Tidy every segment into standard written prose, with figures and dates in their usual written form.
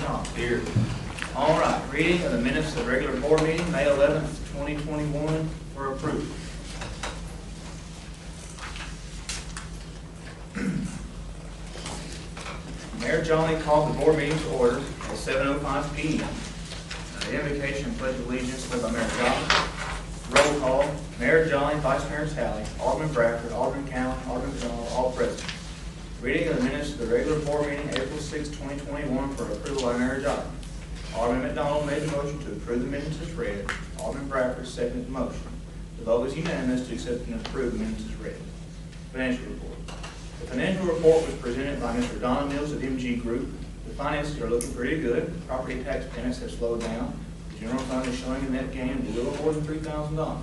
Tom. Here. All right, reading of the minutes of the regular board meeting, May 11th, 2021, for approval. Mayor Jolly called the board meeting to order at 7:05 p.m. The invocation and pledge of allegiance led by Mayor Jolly. Roll call, Mayor Jolly, Vice Mayor Talley, Alderman Bradford, Alderman Cowan, Alderman McDonald, all present. Reading of the minutes of the regular board meeting, April 6, 2021, for approval by Mayor Jolly. Alderman McDonald made the motion to approve the minutes as read. Alderman Bradford seconded the motion. The vote was unanimous to accept and approve the minutes as read. Financial report. The financial report was presented by Mr. Donna Mills of MG Group. The finances are looking pretty good. Property tax payments have slowed down. The general fund is showing a net gain of a little more than $3,000.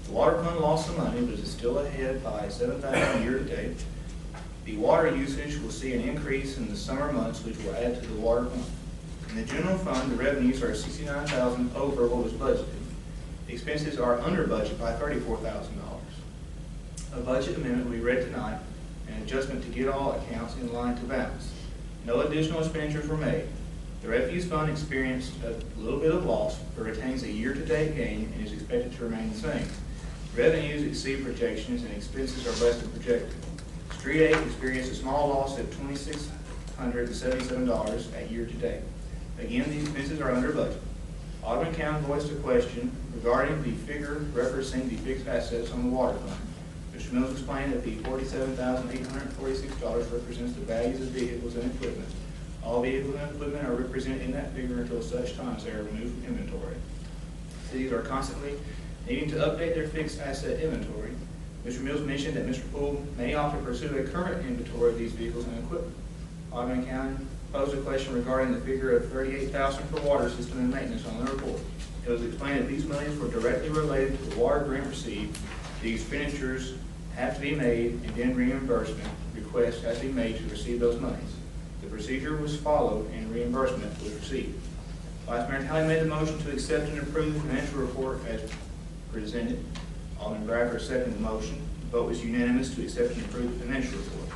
The water fund lost some money, but is still ahead by $7,000 year to date. The water usage will see an increase in the summer months, which will add to the water fund. In the general fund, the revenues are $69,000 over what was budgeted. The expenses are under budget by $34,000. A budget amendment will be read tonight, an adjustment to get all accounts in line to balance. No additional expenditures were made. The refuse fund experienced a little bit of loss, but retains a year-to-date gain and is expected to remain the same. Revenues exceed projections and expenses are less than projected. Street 8 experienced a small loss of $2,677 at year-to-date. Again, the expenses are under budget. Alderman Cowan voiced a question regarding the figure referencing the fixed assets on the water fund. Mr. Mills explained that the $47,846 represents the values of vehicles and equipment. All vehicles and equipment are represented in that figure until such time as they are removed from inventory. Cities are constantly needing to update their fixed asset inventory. Mr. Mills mentioned that Mr. Poole may opt to pursue a current inventory of these vehicles and equipment. Alderman Cowan posed a question regarding the figure of $38,000 for water system and maintenance on the report. It was explained that these monies were directly related to the water grant received. The expenditures have to be made and then reimbursement request has to be made to receive those monies. The procedure was followed and reimbursement was received. Vice Mayor Talley made the motion to accept and approve the financial report as presented. Alderman Bradford seconded the motion. The vote was unanimous to accept and approve the financial report.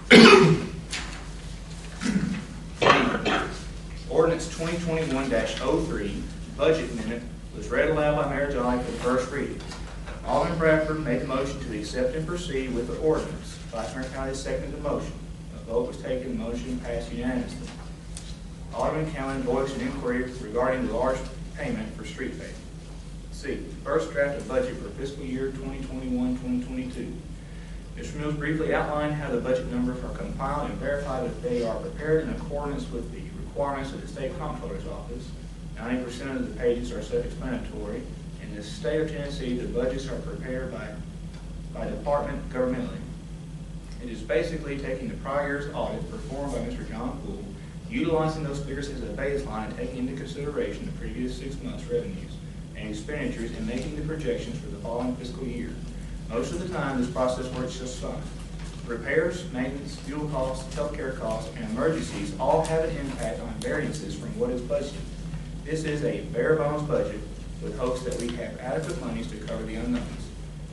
Ordinance 2021-03, budget amendment, was read aloud by Mayor Jolly for the first reading. Alderman Bradford made the motion to accept and proceed with the ordinance. Vice Mayor Talley seconded the motion. A vote was taken. The motion passed unanimously. Alderman Cowan voiced an inquiry regarding the large payment for street paving. C. First draft of budget for fiscal year 2021-2022. Mr. Mills briefly outlined how the budget numbers are compiled and verified that they are prepared in accordance with the requirements of the State Comptroller's Office. 90% of the pages are self-explanatory. In the state of Tennessee, the budgets are prepared by department governmentally. It is basically taking the prior year's audit performed by Mr. John Poole, utilizing those figures as a baseline and taking into consideration the previous 6 months' revenues and expenditures and making the projections for the following fiscal year. Most of the time, this process works just fine. Repairs, maintenance, fuel costs, healthcare costs, and emergencies all have an impact on variances from what is budgeted. This is a bare bones budget with hopes that we have adequate monies to cover the unknowns.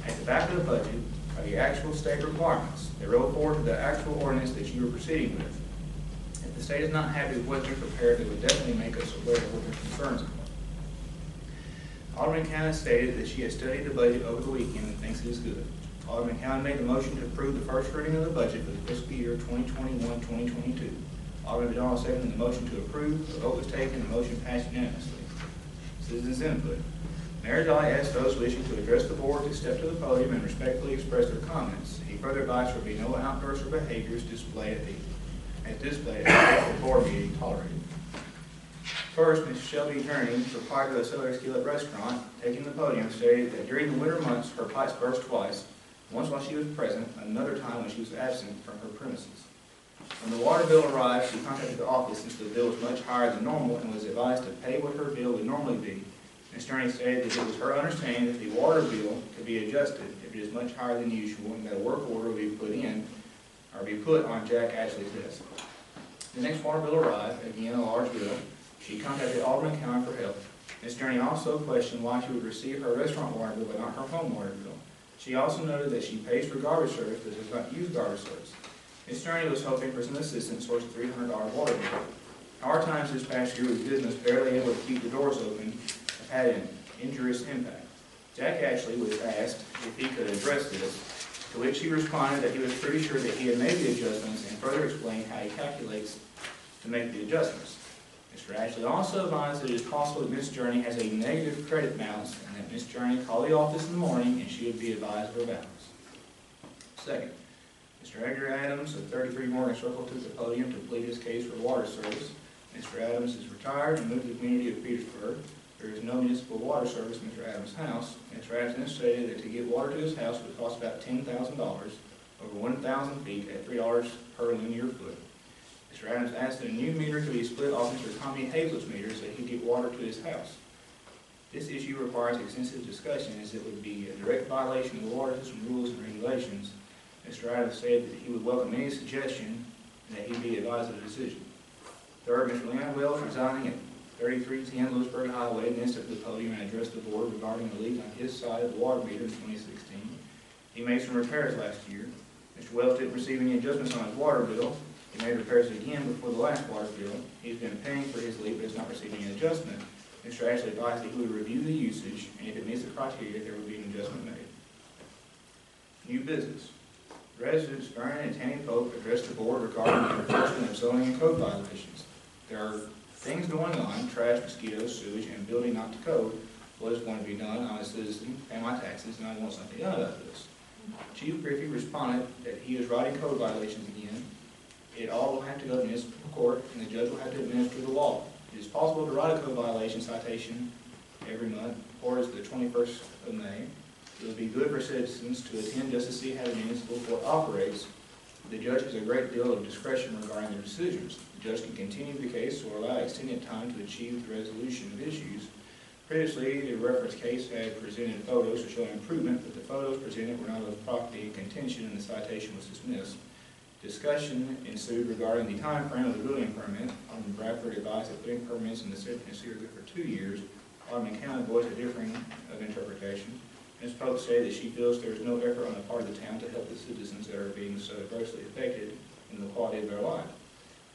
At the back of the budget are the actual state requirements. They roll forward to the actual ordinance that you are proceeding with. If the state is not happy with what you're prepared, it would definitely make us aware of what their concerns are. Alderman Cowan stated that she has studied the budget over the weekend and thinks it is good. Alderman Cowan made the motion to approve the first reading of the budget for the fiscal year 2021-2022. Alderman McDonald seconded the motion to approve. The vote was taken and the motion passed unanimously. Citizens input. Mayor Jolly asked those wishing to address the board to step to the podium and respectfully express their comments. He further advised there will be no outbursts or behaviors displayed at the board meeting tolerated. First, Ms. Shelby Journey, proprietor of the Celery Skillet Restaurant, taking the podium, stated that during the winter months her pipes burst twice, once while she was present, another time when she was absent from her premises. When the water bill arrived, she contacted the office since the bill was much higher than normal and was advised to pay what her bill would normally be. Ms. Journey stated that it was her understanding that the water bill could be adjusted if it is much higher than usual and that a work order will be put on Jack Ashley's desk. The next water bill arrived, again a large bill. She contacted Alderman Cowan for help. Ms. Journey also questioned why she would receive her restaurant water bill but not her home water bill. She also noted that she pays for garbage service but does not use garbage service. Ms. Journey was hoping for some assistance towards the $300 water bill. Our times this past year with business barely able to keep the doors open have had an injurious impact. Jack Ashley was asked if he could address this, to which he responded that he was pretty sure that he had made the adjustments and further explained how he calculates to make the adjustments. Mr. Ashley also advised that it is possible that Ms. Journey has a negative credit balance and that Ms. Journey call the office in the morning and she would be advised of her balance. Second, Mr. Edgar Adams of 33 Morgan Circle took the podium to plead his case for water service. Mr. Adams is retired and moved to the community of Petersburg. There is no municipal water service in Mr. Adams' house. Mr. Adams then stated that to get water to his house would cost about $10,000 over 1,000 feet at $3 per linear foot. Mr. Adams asked that a new meter could be split off Mr. Tommy Hazel's meter so he could get water to his house. This issue requires extensive discussion as it would be a direct violation of the water system rules and regulations. Mr. Adams said that he would welcome any suggestion and that he be advised of the decision. Third, Mr. Leon Wells, residing at 3310 Lewisburg Highway, then stepped to the podium and addressed the board regarding the leak on his side of the water meter in 2016. He made some repairs last year. Mr. Wells didn't receive any adjustments on his water bill. He made repairs again before the last water bill. He's been paying for his leak but has not received any adjustment. Mr. Ashley advised that he would review the usage, and if it meets the criteria, there would be an adjustment made. New business. Residents Vernon and Tammy Pope addressed the board regarding the enforcement of zoning and code violations. There are things going on, trash, mosquitoes, sewage, and building not to code. What is going to be done? I'm a citizen, pay my taxes, and I want something done about this. Chief Griffey responded that he is writing code violations again. It all will have to go to municipal court, and the judge will have to administer the law. It is possible to write a code violation citation every month, or as the 21st of May. It would be good for citizens to attend just to see how the municipal court operates. The judge has a great deal of discretion regarding their decisions. The judge can continue the case or allow extended time to achieve the resolution of issues. Previously, the reference case had presented photos to show improvement, but the photos presented were not of property contention and the citation was dismissed. Discussion ensued regarding the time frame of the building permit. Alderman Bradford advised that putting permits in the city are good for 2 years. Alderman County voiced a differing of interpretation. Ms. Pope said that she feels there is no effort on the part of the town to help the citizens that are being so adversely affected in the quality of their life.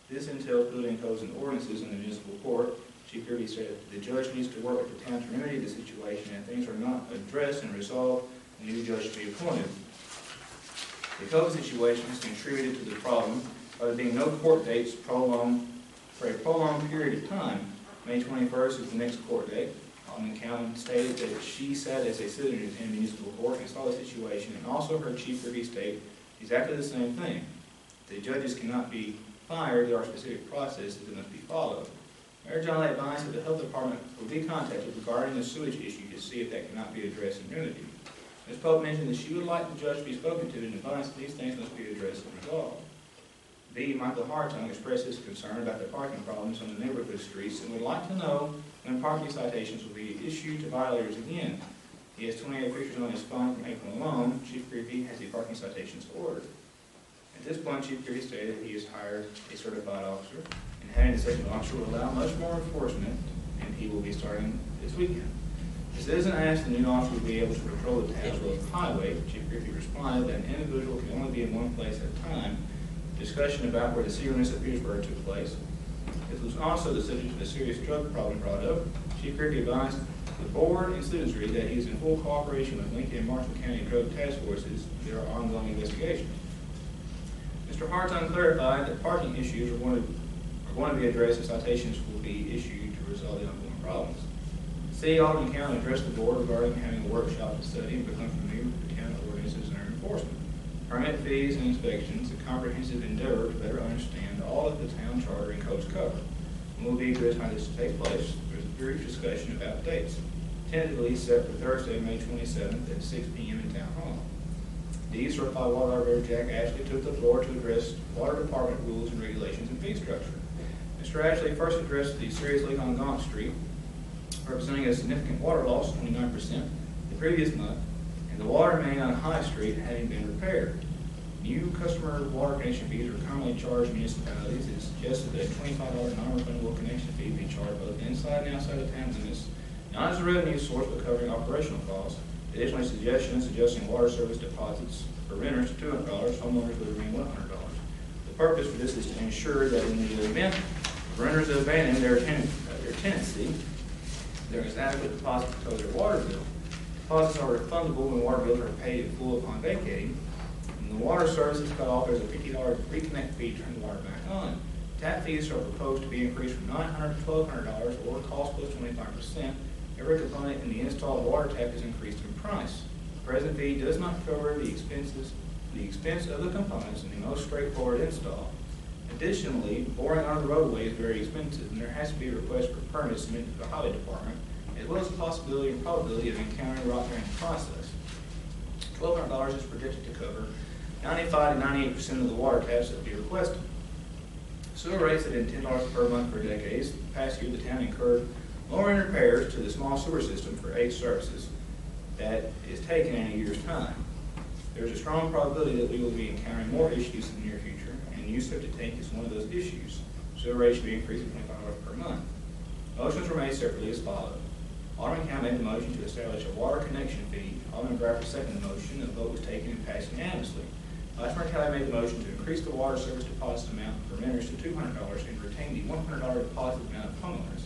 This entails building codes and ordinances in the municipal court. Chief Kirby said the judge needs to work with the town to remedy the situation, and things are not addressed and resolved, a new judge should be appointed. The code situation has contributed to the problem by there being no court dates for a prolonged period of time. May 21st is the next court date. Alderman Cowan stated that she sat as a citizen in municipal court and saw the situation, and also heard Chief Kirby state exactly the same thing. The judges cannot be fired. There are specific processes that must be followed. Mayor John Lay advised that the health department will be contacted regarding the sewage issue to see if that cannot be addressed in unity. Ms. Pope mentioned that she would like the judge to be spoken to and advised that these things must be addressed and resolved. B. Michael Hartung expressed his concern about the parking problems on the neighborhood streets and would like to know when parking citations will be issued to violators again. He has 28 pictures on his phone from April alone. Chief Kirby has the parking citations ordered. At this point, Chief Kirby stated he has hired a certified officer, and having the second officer will allow much more enforcement, and he will be starting this weekend. The citizen asked the new officer to be able to patrol the Tazewell Highway. Chief Kirby responded that an individual can only be in one place at a time. Discussion about where the city limits of Petersburg took place. This was also the subject of a serious drug problem brought up. Chief Kirby advised the board and citizenry that he is in full cooperation with Lincoln and Marshall County drug task forces. There are ongoing investigations. Mr. Hartung clarified that parking issues are going to be addressed and citations will be issued to resolve the ongoing problems. City Alderman County addressed the board regarding having a workshop to study and become familiar with the county ordinances and their enforcement. Permit fees and inspections, a comprehensive endeavor to better understand all of the town charter and codes cover. When will be a good time this to take place? There's a brief discussion about dates. Tentatively set for Thursday, May 27th at 6 p.m. in Town Hall. D. Certified Water Operator Jack Ashley took the floor to address Water Department rules and regulations and fee structure. Mr. Ashley first addressed the serious leak on Gaunt Street, representing a significant water loss, 29%, the previous month, and the water main on High Street having been repaired. New customer water connection fees are commonly charged municipalities. It is suggested that a $25 non-refundable connection fee be charged both inside and outside of town limits, not as a revenue source but covering operational costs. Additionally, suggestions adjusting water service deposits for renters to $200, homeowners would remain $100. The purpose for this is to ensure that in the event Renters have abandoned their tenancy. There is adequate deposit to cover their water bill. Deposits are refundable when water bills are paid in full upon vacating. When the water service is cut off, there's a $50 reconnect fee to turn the water back on. Tap fees are proposed to be increased from $900 to $1,200 or cost plus 25%. Every component in the installed water tap is increased in price. The present fee does not cover the expense of the components in the most straightforward install. Additionally, boring under the roadway is very expensive, and there has to be a request for permits submitted to the highway department, as well as the possibility and probability of encountering rock during the process. $1,200 is projected to cover 95 to 98% of the water taps that will be requested. Sewer rates have been $10 per month for decades. The past year, the town incurred lowering repairs to the small sewer system for 8 services that is taken in a year's time. There is a strong probability that we will be encountering more issues in the near future, and use of the tank is one of those issues. Sewer rates should be increased to $25 per month. Motions were made separately as follows. Alderman Cowan made the motion to establish a water connection fee. Alderman Bradford seconded the motion. The vote was taken and passed unanimously. Vice Mayor Talley made the motion to increase the water service deposit amount for renters to $200 and retain the $100 deposit amount of homeowners.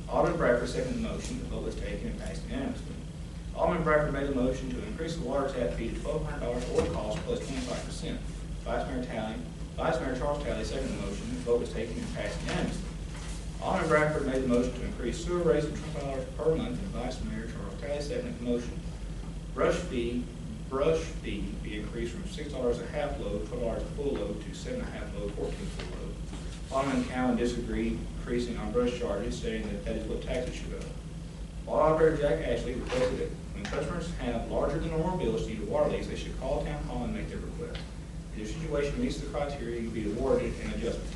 Alderman Bradford seconded the motion. The vote was taken and passed unanimously. Alderman Bradford made the motion to increase the water tap fee to $1,200 or cost plus 25%. Vice Mayor Charles Talley seconded the motion. The vote was taken and passed unanimously. Alderman Bradford made the motion to increase sewer rates to $25 per month, and Vice Mayor Charles Talley seconded the motion. Brush fee be increased from $6 a half load, $12 a full load, to $7 a half load, $14 full load. Alderman Cowan disagreed, increasing on brush charges, saying that is what taxes should go. Water Operator Jack Ashley requested that when customers have larger than normal bills due to water leaks, they should call Town Hall and make their request. If your situation meets the criteria, you'll be awarded an adjustment.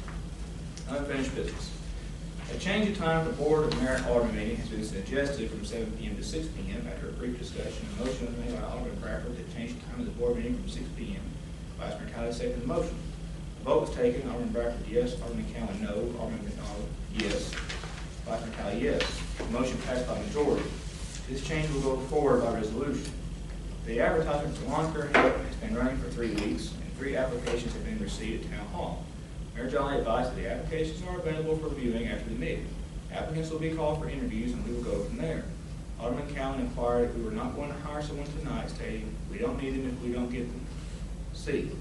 Unfinished business. A change of time for Board of Merit Alderman meeting has been suggested from 7 p.m. to 6 p.m. After a brief discussion, a motion was made by Alderman Bradford to change the time of the board meeting from 6 p.m. Vice Mayor Talley seconded the motion. The vote was taken. Alderman Bradford, yes. Alderman Cowan, no. Alderman McDonald, yes. Vice Mayor Talley, yes. The motion passed by majority. This change will go forward by resolution. The advertisement for lawn care help has been running for 3 weeks, and 3 applications have been received at Town Hall. Mayor Jolly advised that the applications are available for viewing after the meeting. Applicants will be called for interviews, and we will go from there. Alderman Cowan inquired if we were not going to hire someone tonight, stating, "We don't need them if we don't get them." C.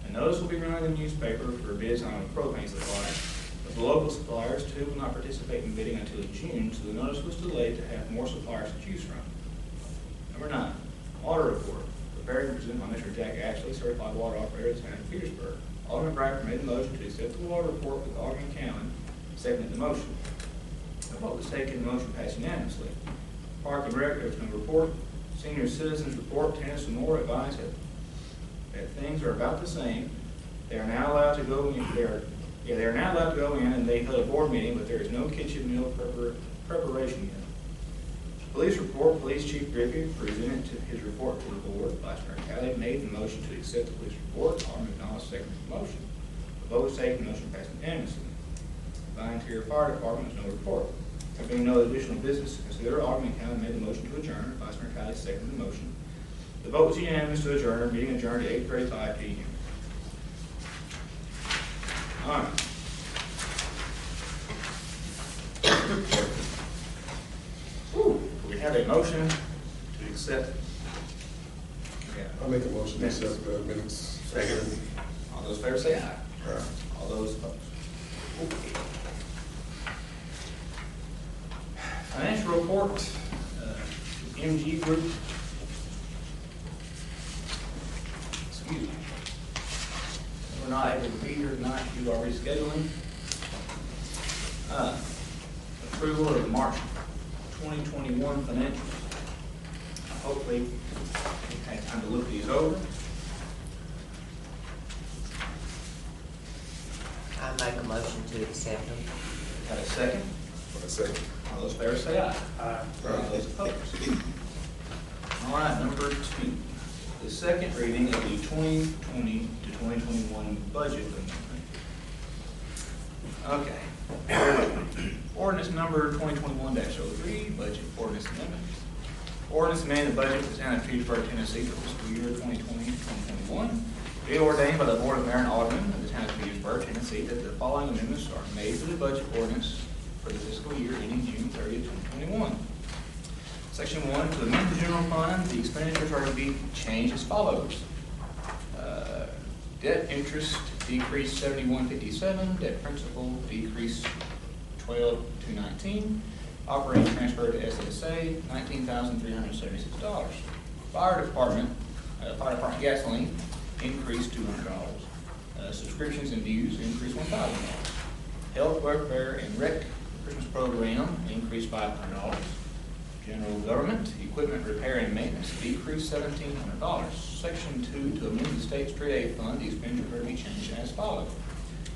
A notice will be run in the newspaper for bids on a propane supply. Of the local suppliers, 2 will not participate in bidding until June, so the notice was delayed to have more suppliers to choose from. Number 9, water report. Prepared and presented by Mr. Jack Ashley, certified water operator at the Town of Petersburg. Alderman Bradford made the motion to accept the water report with Alderman Cowan seconded the motion. The vote was taken. The motion passed unanimously. Park and Rec, there's no report. Senior Citizens Report, Tennis and more advised that things are about the same. They are now allowed to go in. They are now allowed to go in, and they held a board meeting, but there is no kitchen meal preparation yet. Police report. Police Chief Griffey presented his report to the board. Vice Mayor Talley made the motion to accept the police report. Alderman McDonald seconded the motion. The vote was taken. The motion passed unanimously. Volunteer Fire Department has no report. There being no additional business to consider, Alderman Cowan made the motion to adjourn. Vice Mayor Talley seconded the motion. The vote was unanimous to adjourn. Meeting adjourned at 8:35 p.m. All right. We have a motion to accept. I'll make a motion to accept the minutes. Second. All those in favor say aye. Aye. All those opposed. Okay. Financial report, MG Group. Excuse me. We're not able to be here tonight due to our rescheduling. Approval of March 2021 financials. Hopefully, we've had time to look these over. I make a motion to accept them. Have a second? A second. All those in favor say aye. Aye. All those opposed. All right, number 2, the second reading of the 2020 to 2021 budget amendment. Okay. Ordinance number 2021-03, budget ordinance amendment. Ordinance amending the budget for the Town of Petersburg, Tennessee for fiscal year 2020-2021. Be ordained by the Board of Mayor and Aldermen of the Town of Petersburg, Tennessee, that the following amendments are made to the budget ordinance for the fiscal year ending June 30th, 2021. Section 1, to amend the general fund, the expenditures are to be changed as follows. Debt interest decreased $71.57, debt principal decreased $12,219, operating transfer to SSA $19,376. Fire department gasoline increased $200. Subscriptions and dues increased $1,000. Health, welfare, and rec Christmas program increased $500. General government equipment repair and maintenance decreased $1,700. Section 2, to amend the state street aid fund, the expenditures are to be changed as follows.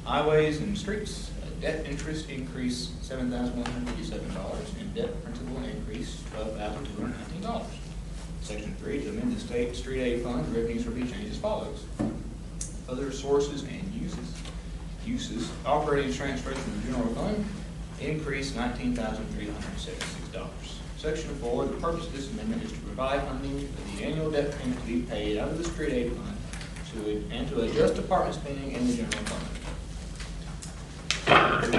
Highways and streets, debt interest increased $7,157, and debt principal increased $12,219. Section 3, to amend the state street aid fund, revenues are to be changed as follows. Other sources and uses, operating transfers from the general fund increased $19,376. Section 4, the purpose of this amendment is to provide funding for the annual debt payment to be paid out of the street aid fund and to adjust department spending in the general fund. We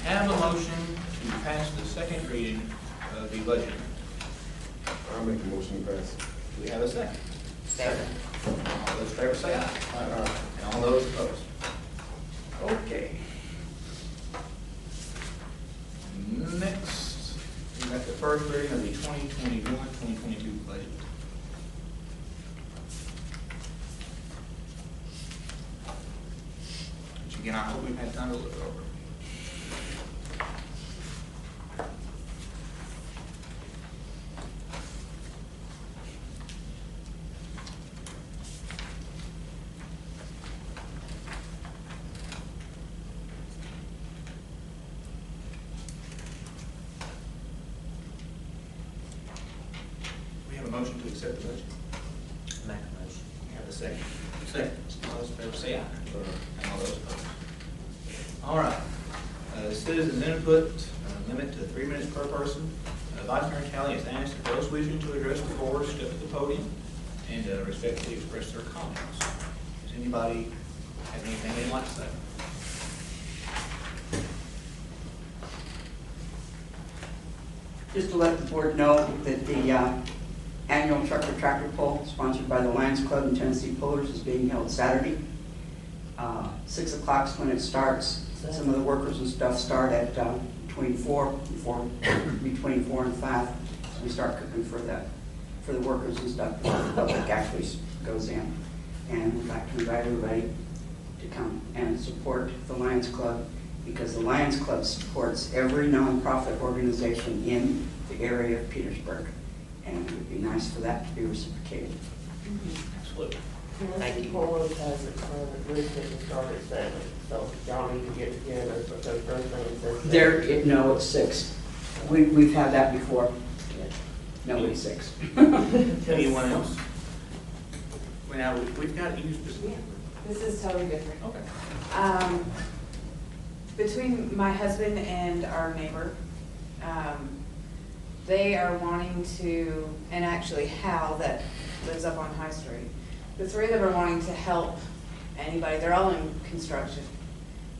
have a motion to pass the second reading of the budget. I'll make a motion to pass. Do we have a second? Second. All those in favor say aye. Aye. And all those opposed? Okay. Next, we got the first reading of the 2021-2022 budget. Which again, I hope we've had time to look over. Motion to accept the budget. Make a motion. We have a second. Second. All those in favor say aye. And all those opposed. All right. Citizens input limit to 3 minutes per person. Vice Mayor Talley is asked if those wishing to address the board step to the podium and respectfully express their comments. Does anybody have anything they'd like to say? Just to let the board know that the annual trucker tractor pull sponsored by the Lions Club and Tennessee Pullers is being held Saturday. 6 o'clock is when it starts. Some of the workers and stuff start at between 4 and 5. So we start cooking for the workers and stuff before the public actually goes in. And we'd like to invite everybody to come and support the Lions Club, because the Lions Club supports every nonprofit organization in the area of Petersburg. And it would be nice for that to be reciprocated. Absolutely. Thank you. Tennessee Pullers has its group that can start at 7, so y'all need to get together because first thing says. No, it's 6. We've had that before. Nobody's 6. Anyone else? Well, now, we've got to use this. This is totally different. Okay. Between my husband and our neighbor, they are wanting to, and actually Hal that lives up on High Street, the three of them are wanting to help anybody. They're all in construction.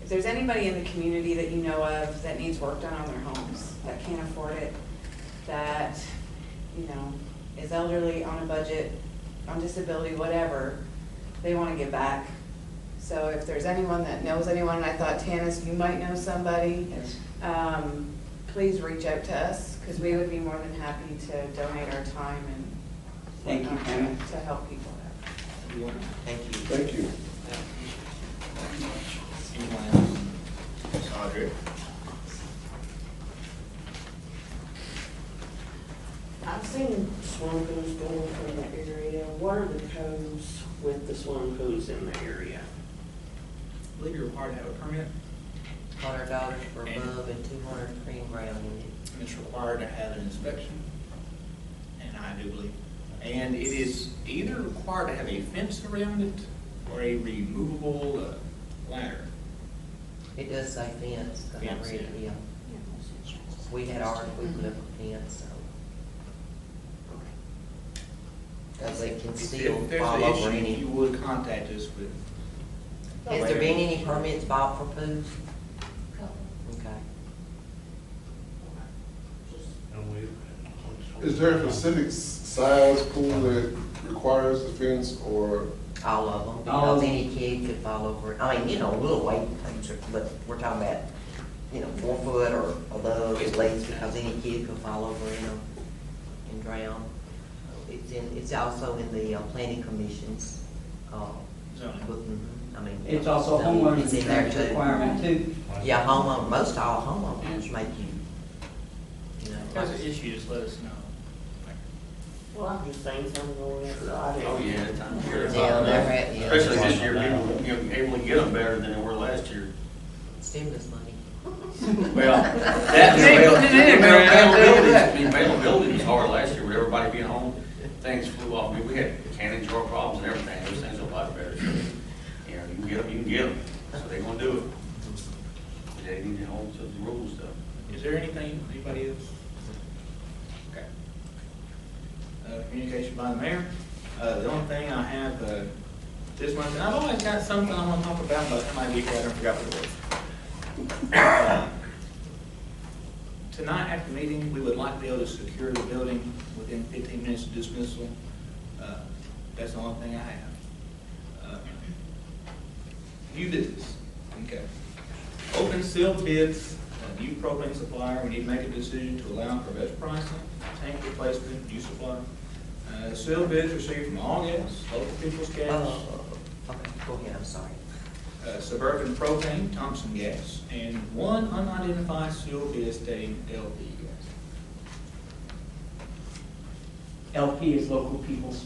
If there's anybody in the community that you know of that needs work done on their homes, that can't afford it, that, you know, is elderly, on a budget, on disability, whatever, they want to give back. So if there's anyone that knows anyone, and I thought, Tanis, you might know somebody, Yes. Please reach out to us, because we would be more than happy to donate our time and Thank you, whatnot Pamela. to help people out. Thank you. Thank you. Anyone else? Audrey? I've seen swimming pools going from that area. What are the codes with the swimming pools in the area? I believe you're required to have a permit, $100 for above and $200 for in ground unit. and it's required to have an inspection, and I do believe. And it is either required to have a fence around it or a removable ladder. It does say fence, because I Fence, read it, yeah. yeah. We had ours, we put up a fence, so. Because they can If still there's fall an over issue, any. you would contact us with. Has there been any permits filed for pools? Okay. Is there a specific size pool that requires a fence or? All of them, because any kid could fall over it. I mean, you know, little weight things, but we're talking about, 4 foot or above at least, because any kid could fall over, and drown. It's also in the planning commissions, Zoning. I mean. It's also homeowners It's in there insurance too. requirement too. Yeah, most all homeowners make you, If there's an issue, just let us know. Well, I'm just saying something over there, but I didn't. Oh, yeah, it's time of year. Yeah, they're at, yeah. Especially this year, people, able to get them better than they were last year. Stimulus money. Well, that, availability was hard last year with everybody being home. Things flew off. I mean, we had canning jar problems and everything. Those things are a lot better. So, you can get them, you can get them. So they're gonna do it. They need to hold to the rules though. Is there anything, anybody else? Okay. Communication by the mayor. The only thing I have, this month, and I've always got something I want to talk about, but I might be I forgot what it was. Tonight after the meeting, we would like to be able to secure the building within 15 minutes of dismissal. That's the only thing I have. New business, okay. Open sealed bids, new propane supplier, we need to make a decision to allow for best pricing, tank replacement, new supply. Sealed bids received from All Gas, Local People's Gas, Okay, go ahead, I'm sorry. Suburban Propane, Thompson Gas, and one unidentified sealed bid stating LP gas. LP is local people's.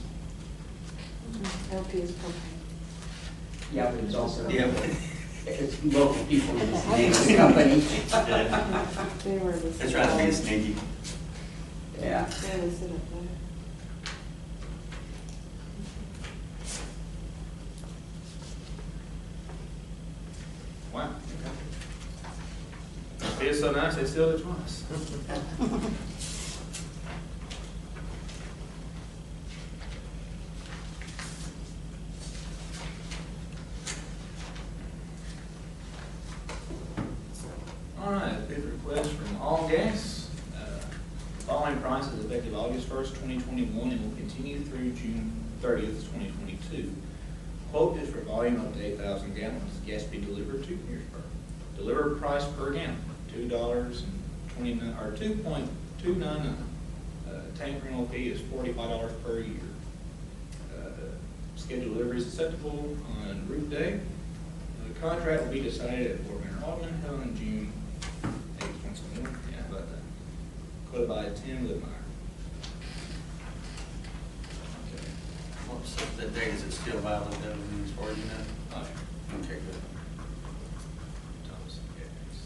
LP is propane. Yeah, but it's also. Yeah. It's local people in the name of the company. They were the. They're trying to be sneaky. Yeah. They were sit up there. Wow. It feels so nice, they sealed it twice. All right, bid request from All Gas. Following price is effective August 1st, 2021, and will continue through June 30th, 2022. Quote is for volume up to 8,000 gallons. Gas be delivered to Petersburg. Delivered price per gallon, $2.29 or $2.299. Tank rental fee is $45 per year. Scheduled delivery is acceptable on route day. The contract will be decided at Fort Manor Aldermen held on June 8th, 2021. Yeah, how about that? Quoted by Tim Whitmire. Okay. What's the date? Is it still valid though, as far as you know? Oh, yeah. Okay, good. Thompson Gas.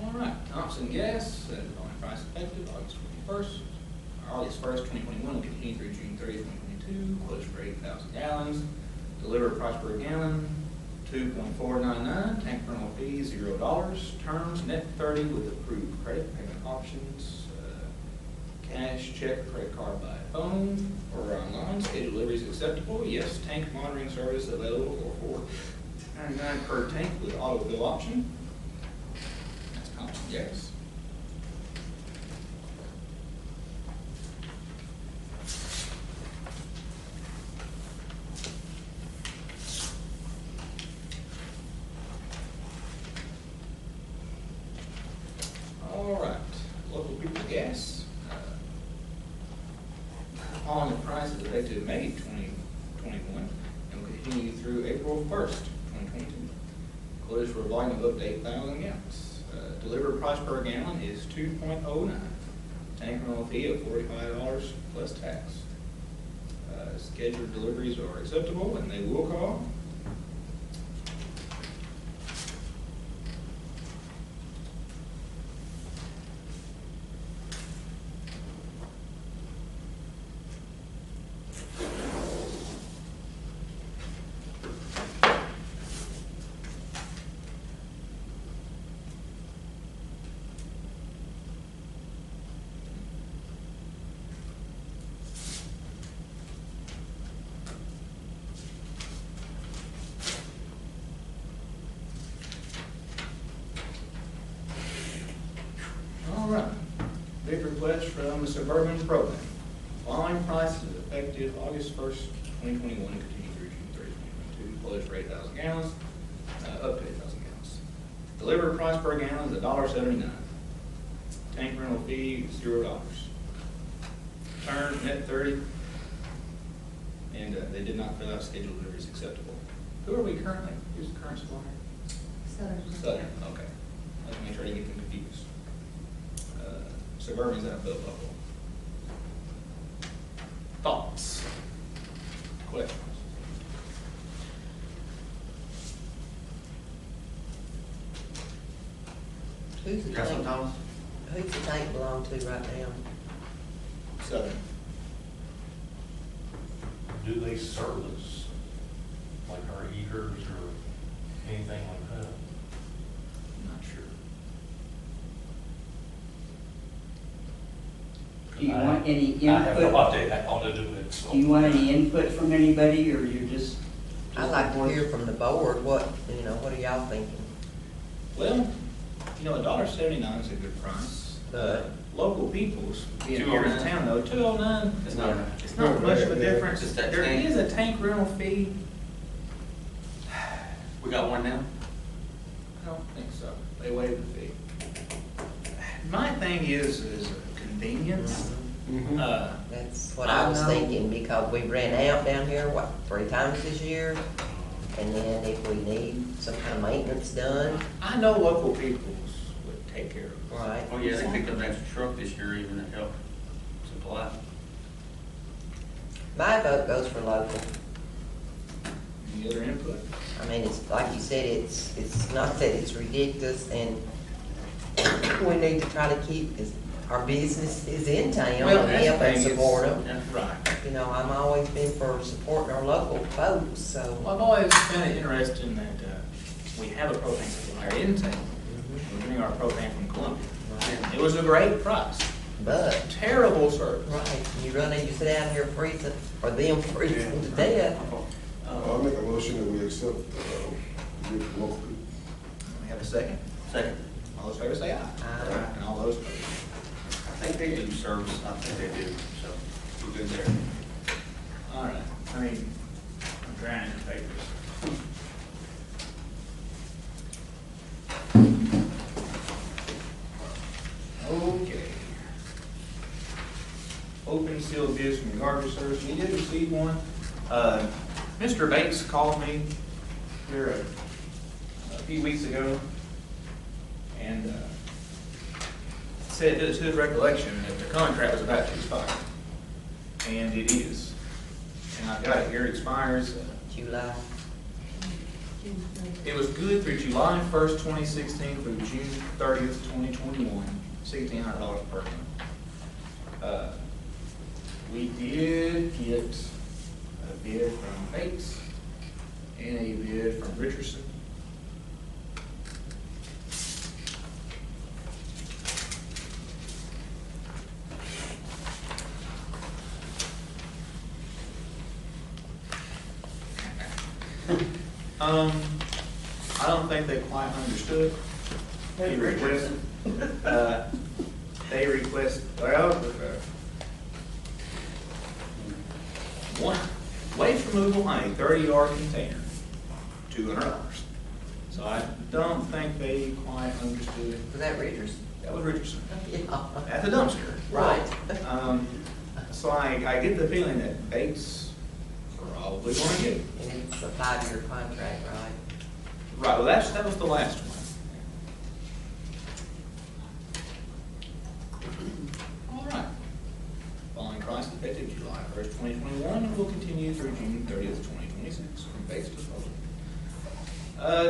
All right, Thompson Gas, on price effective August 21st, August 1st, 2021, will continue through June 30th, 2022, quotes for 8,000 gallons, delivered price per gallon, $2.499, tank rental fee, $0, terms net 30 with approved credit payment options, cash, check, credit card by phone or online, scheduled deliveries acceptable, yes, tank monitoring service available for $4.99 per tank with autofill option. That's Thompson Gas. All right, Local People's Gas. Following the price is effective May 2021 and will continue through April 1st, 2022. Quotas for a volume of up to 8,000 gallons. Delivered price per gallon is $2.09. Tank rental fee of $45 plus tax. Scheduled deliveries are acceptable and they will call. from the Suburban Program. Following prices effective August 1st, 2021, and continue through June 30th, 2022. Quotes for 8,000 gallons, up to 8,000 gallons. Delivered price per gallon is $1.79. Tank rental fee is $0. Turn net 30, and they did not fill out scheduled deliveries acceptable. Who are we currently? Who's the current supplier? Southern, okay. Let's make sure I didn't get them confused. Suburban's out of Buffalo. Thoughts? Questions? Who's the You got some, tank, Thomas? who's the tank belong to right now? Southern. Do they service like our heaters or anything like that? Not sure. Do you want any I have no input? idea how to do it, so. Do you want any input from anybody, or you're just? I'd like to hear from the board, what are y'all thinking? Well, $1.79 is a good price. Local people's, being here in town though, $2.09, It's not, it's not much of a difference. It's that There tank. is a tank rental fee. we got one now? I don't think so. They waive the fee. My thing is convenience. That's what I was thinking, because we ran out down here, 3 times this year? And then if we need some kind of maintenance done, I know local peoples would take care of it. right? Oh, yeah, they picked up an extra truck this year even to help supply. My vote goes for local. Any other input? I mean, it's, like you said, it's not that it's ridiculous, and we need to try to keep our businesses in town Well, and that's help the and thing, support it's- them. Right. I'm always been for supporting our local folks, so. Well, I've always found it interesting that we have a propane supplier in town. We're getting our propane from Columbia. Right. It was a great price. But, Terrible service. right, you sit down here freezing, or them freezing to death. I'll make a motion that we accept, the local people. We have a second. Second. All those in favor say aye. Aye. And all those opposed. I think they do service, I think they do, so we're good there. All right, I'm drowning in papers. Okay. Open sealed bids from garbage service, we did receive one. Mr. Bates called me here a few weeks ago and said, to his recollection, that the contract was about to expire. And it is. And I've got it here, it expires, July. it was good through July 1st, 2016 through June 30th, 2021, $1,600 per month. We did get a bid from Bates and a bid from Richardson. I don't think they quite understood. They request, one, waste removal on a 30-yard container, $200. So I don't think they quite understood. Was that Richards? That was Richardson. Yeah. At the dumpster. Right. So I get the feeling that Bates probably going to get it. And it's a 5-year contract, right? Right, well, that was the last one. All right. Following price effective July 1st, 2021, and will continue through June 30th, 2026, from Bates Disposal.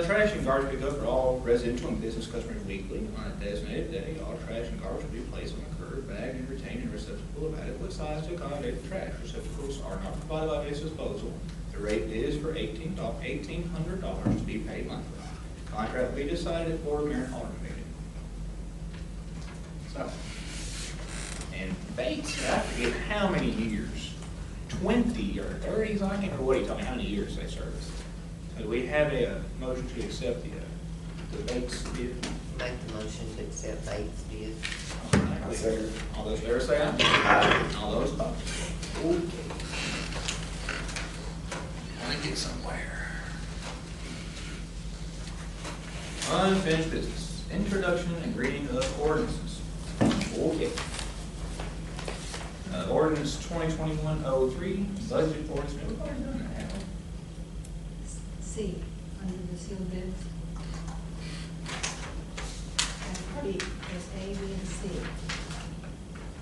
Trash and garbage pickup for all residential and business customers weekly on a designated day. All trash and garbage will be placed on the curb, bagged, and retained in a receptacle of adequate size to accommodate the trash. Receptacles are not provided by Bates Disposal. The rate is for $1,800 to be paid monthly. Contract will be decided at Board of Mayor and Aldermen meeting. So, and Bates, I forget how many years, 20 or 30, I can't remember what he told me, how many years they serviced. So do we have a motion to accept the Bates bid? Make the motion to accept Bates bid. All right, I second. All those in favor say aye. Aye. All those opposed? Okay. Want to get somewhere. Unfinished business. Introduction and reading of ordinances. Okay. Ordinance 2021-03, budget ordinance. We've already done that, haven't we? C, under the sealed bids. And B is A, B, and C.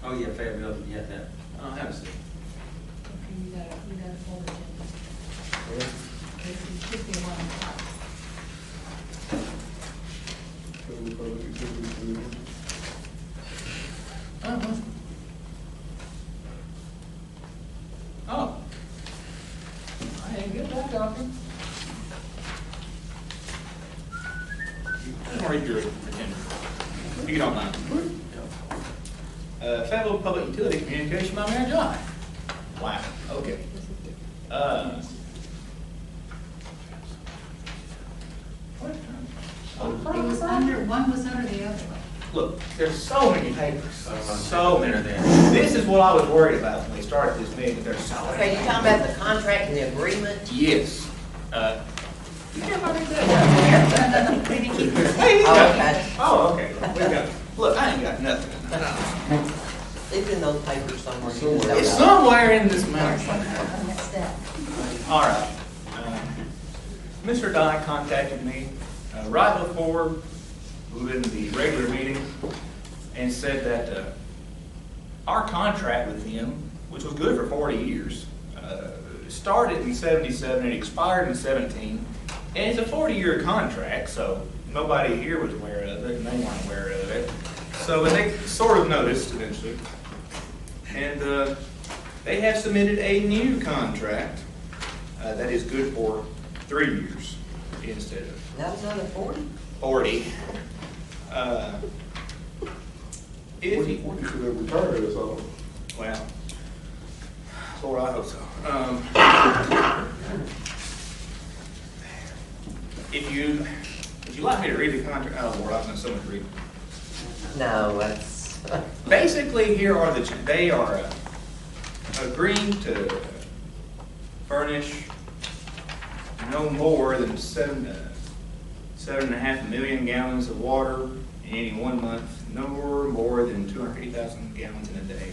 Oh, yeah, Fayetteville, yeah, that. I don't have a seat. Okay, you got a full agenda. Okay, so you should be one on top. Oh. I didn't get that copy. I'll read your agenda, if you don't mind. Federal Public Utility Communication by Mayor John. Wow, okay. It was under, one was under the other one. Look, there's so many papers, so many. This is what I was worried about when we started this meeting, there's so many. Okay, you talking about the contract and the agreement? Yes. You can't find it there. No, maybe keep yours. Hey, you Oh, got okay. it. Oh, okay. We got, look, I ain't got nothing. It's in those papers somewhere. It's somewhere in this map. I messed up. All right. Mr. Dye contacted me right before we were in the regular meeting and said that our contract with him, which was good for 40 years, started in 77 and expired in 17, and it's a 40-year contract, so nobody here was aware of it, and they weren't aware of it. So but they sort of noticed eventually. And they have submitted a new contract that is good for 3 years instead of That was under 40? 40. If What you, you should have retired or something. well, Lord, I hope so. If you like me to read the contract, oh Lord, I've done so much reading. No, that's, Basically, here are they are agreeing to furnish no more than 7.5 million gallons of water in any 1 month, no more than 250,000 gallons in a day.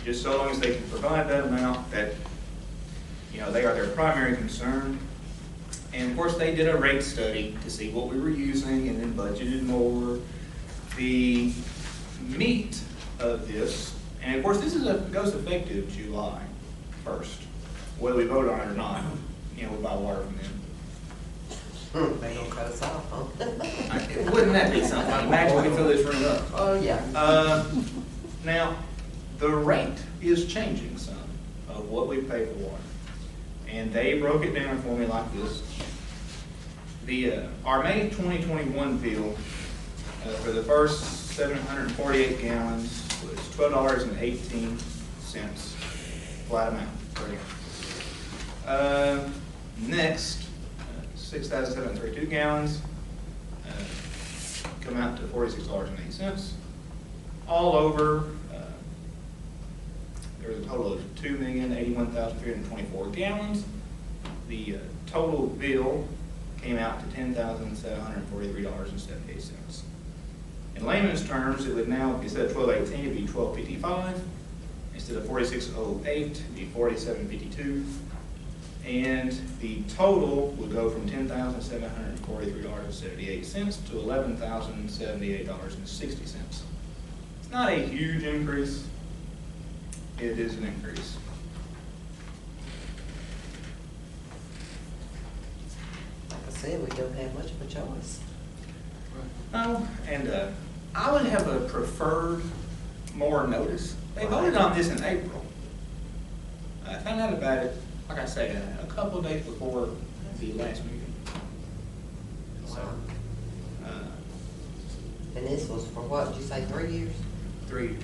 Just so long as they can provide that amount, that, you know, they are their primary concern. And of course, they did a rate study to see what we were using and then budgeted more. The meat of this, and of course, this is goes effective July 1st, whether we vote on it or not. You know, we buy water from them. they don't cut us off, huh? Wouldn't that be something? Imagine we fill this room up. Oh, yeah. Now, the rate is changing some of what we pay for water. And they broke it down for me like this. Our May 2021 bill for the first 748 gallons was $12.18 flat amount per gallon. Next, 6,732 gallons come out to $46.80. All over, there was a total of 2,081,324 gallons. The total bill came out to $10,743.78. In layman's terms, it would now, instead of $12.18, it'd be $12.55. Instead of $46.08, it'd be $47.52. And the total would go from $10,743.78 to $11,078.60. It's not a huge increase. It is an increase. Like I said, we don't have much of a choice. No, and I would have preferred more notice. They voted on this in April. I found out about it, like I say, a couple of days before the last meeting. So, And this was for what, did you say 3 years? 3 years.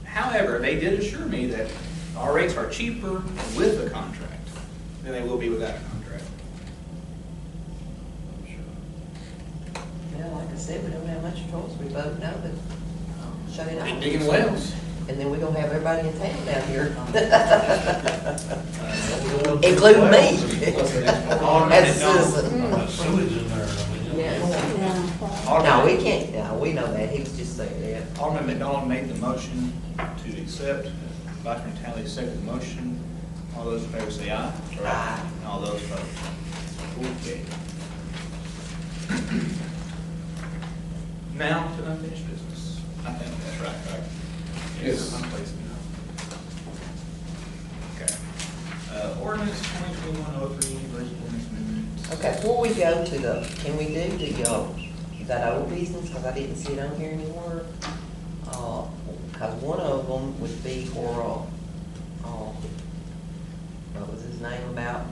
However, they did assure me that our rates are cheaper with a contract than they will be without a contract. Yeah, like I said, we don't have much choice, we vote no, but shut it Keep off. digging wells. And then we're gonna have everybody in town down here. Including Including me. Alderman As a McDonald. citizen. Sewage in there, I mean. No, we can't, no, we know that, he was just saying that. Alderman McDonald made the motion to accept. Vice Mayor Talley seconded the motion. All those in favor say aye. Aye. And all those opposed. Okay. Now to unfinished business. I think that's right? Yes. I'm placing it. Okay. Ordinance 2021-03, budget ordinance amendment. Okay, before we go to the, can we do that old business, because I didn't see it on here anymore? Because one of them would be for, what was his name about?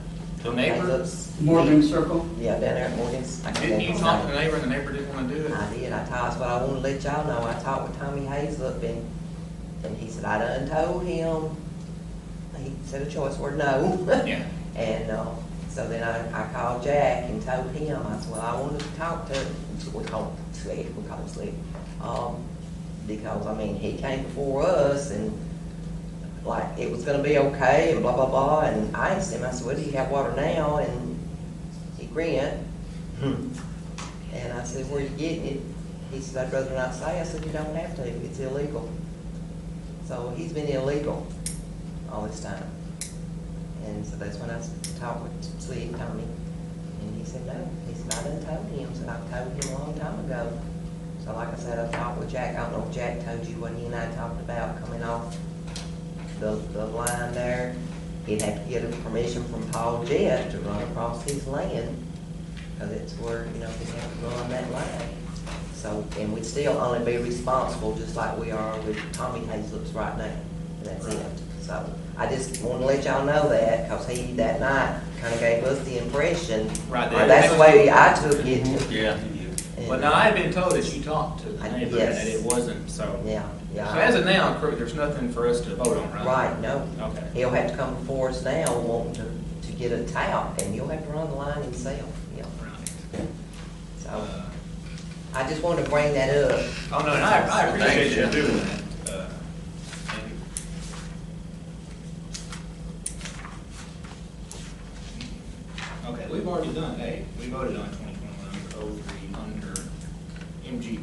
The neighbor? Caleb's- Morgan Circle. Yeah, down there at Morgan's. I can't Didn't you remember his talk to name. the neighbor and the neighbor didn't want to do it? I did, that's what I wanted to let y'all know, I talked with Tommy Hazelup, and he said, I done told him, he said a choice word, no. Yeah. And, so then I called Jack and told him, I said, well, I wanted to talk to, we call him Slick, because, I mean, he came before us, and like, it was gonna be okay, and blah, blah, blah, and I asked him, I said, well, do you have water now? And he grinned. And I said, where are you getting it? He said, I'd rather not say. I said, you don't have to, it's illegal. So he's been illegal all this time. And so that's when I talked with Slick Tommy. And he said, no. He said, I done told him. I said, I've told him a long time ago. So like I said, I talked with Jack. I don't know if Jack told you what he and I talked about coming off the line there. He'd have to get a permission from Paul Jett to run across his land. Because it's where, he'd have to run that line. So, and we'd still only be responsible just like we are with Tommy Hazelup's right now. And that's it. So I just want to let y'all know that, because he, that night, kind of gave us the impression. Right, or that's the way I took it. Yeah. But now I had been told that you talked to the neighbor and Yes. that it wasn't, so. Yeah, yeah. So as of now, there's nothing for us to vote on, right? Right, no. Okay. He'll have to come before us now wanting to get a tout, and he'll have to run the line himself, yeah. Right. So, I just wanted to bring that up. Oh, no, and I appreciate you doing that. Thank you. Okay, we've already done A. We voted on 2021-03 under MG.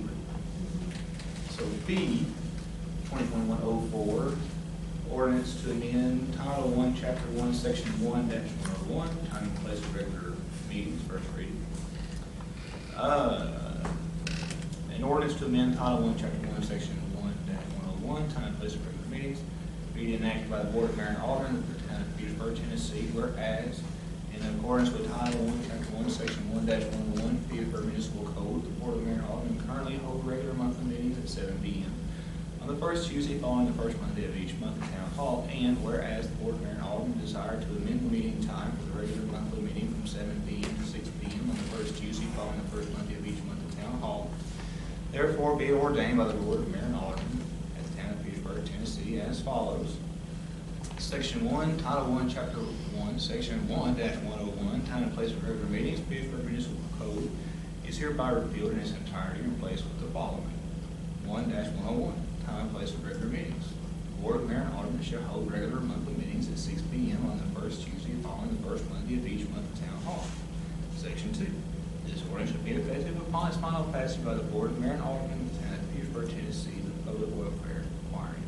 So B, 2021-04, ordinance to amend Title I, Chapter 1, Section 1-101, time and place of regular meetings, first reading. An ordinance to amend Title I, Chapter 1, Section 1-101, time and place of regular meetings, being enacted by the Board of Mayor and Aldermen of the Town of Petersburg, Tennessee, whereas in accordance with Title I, Chapter 1, Section 1-101, Petersburg Municipal Code, the Board of Mayor and Aldermen currently hold regular monthly meetings at 7 p.m. on the first Tuesday following the first Monday of each month at Town Hall, and whereas the Board of Mayor and Aldermen desire to amend the meeting time for the regular monthly meeting from 7 p.m. to 6 p.m. on the first Tuesday following the first Monday of each month at Town Hall, therefore be it ordained by the Board of Mayor and Aldermen at the Town of Petersburg, Tennessee, as follows. Section 1, Title I, Chapter 1, Section 1-101, time and place of regular meetings, Petersburg Municipal Code, is hereby repealed in its entirety and replaced with the following. 1-101, time and place of regular meetings. The Board of Mayor and Aldermen shall hold regular monthly meetings at 6 p.m. on the first Tuesday following the first Monday of each month at Town Hall. Section 2, this ordinance shall be effective upon its final passage by the Board of Mayor and Aldermen of the Town of Petersburg, Tennessee, the public welfare requiring.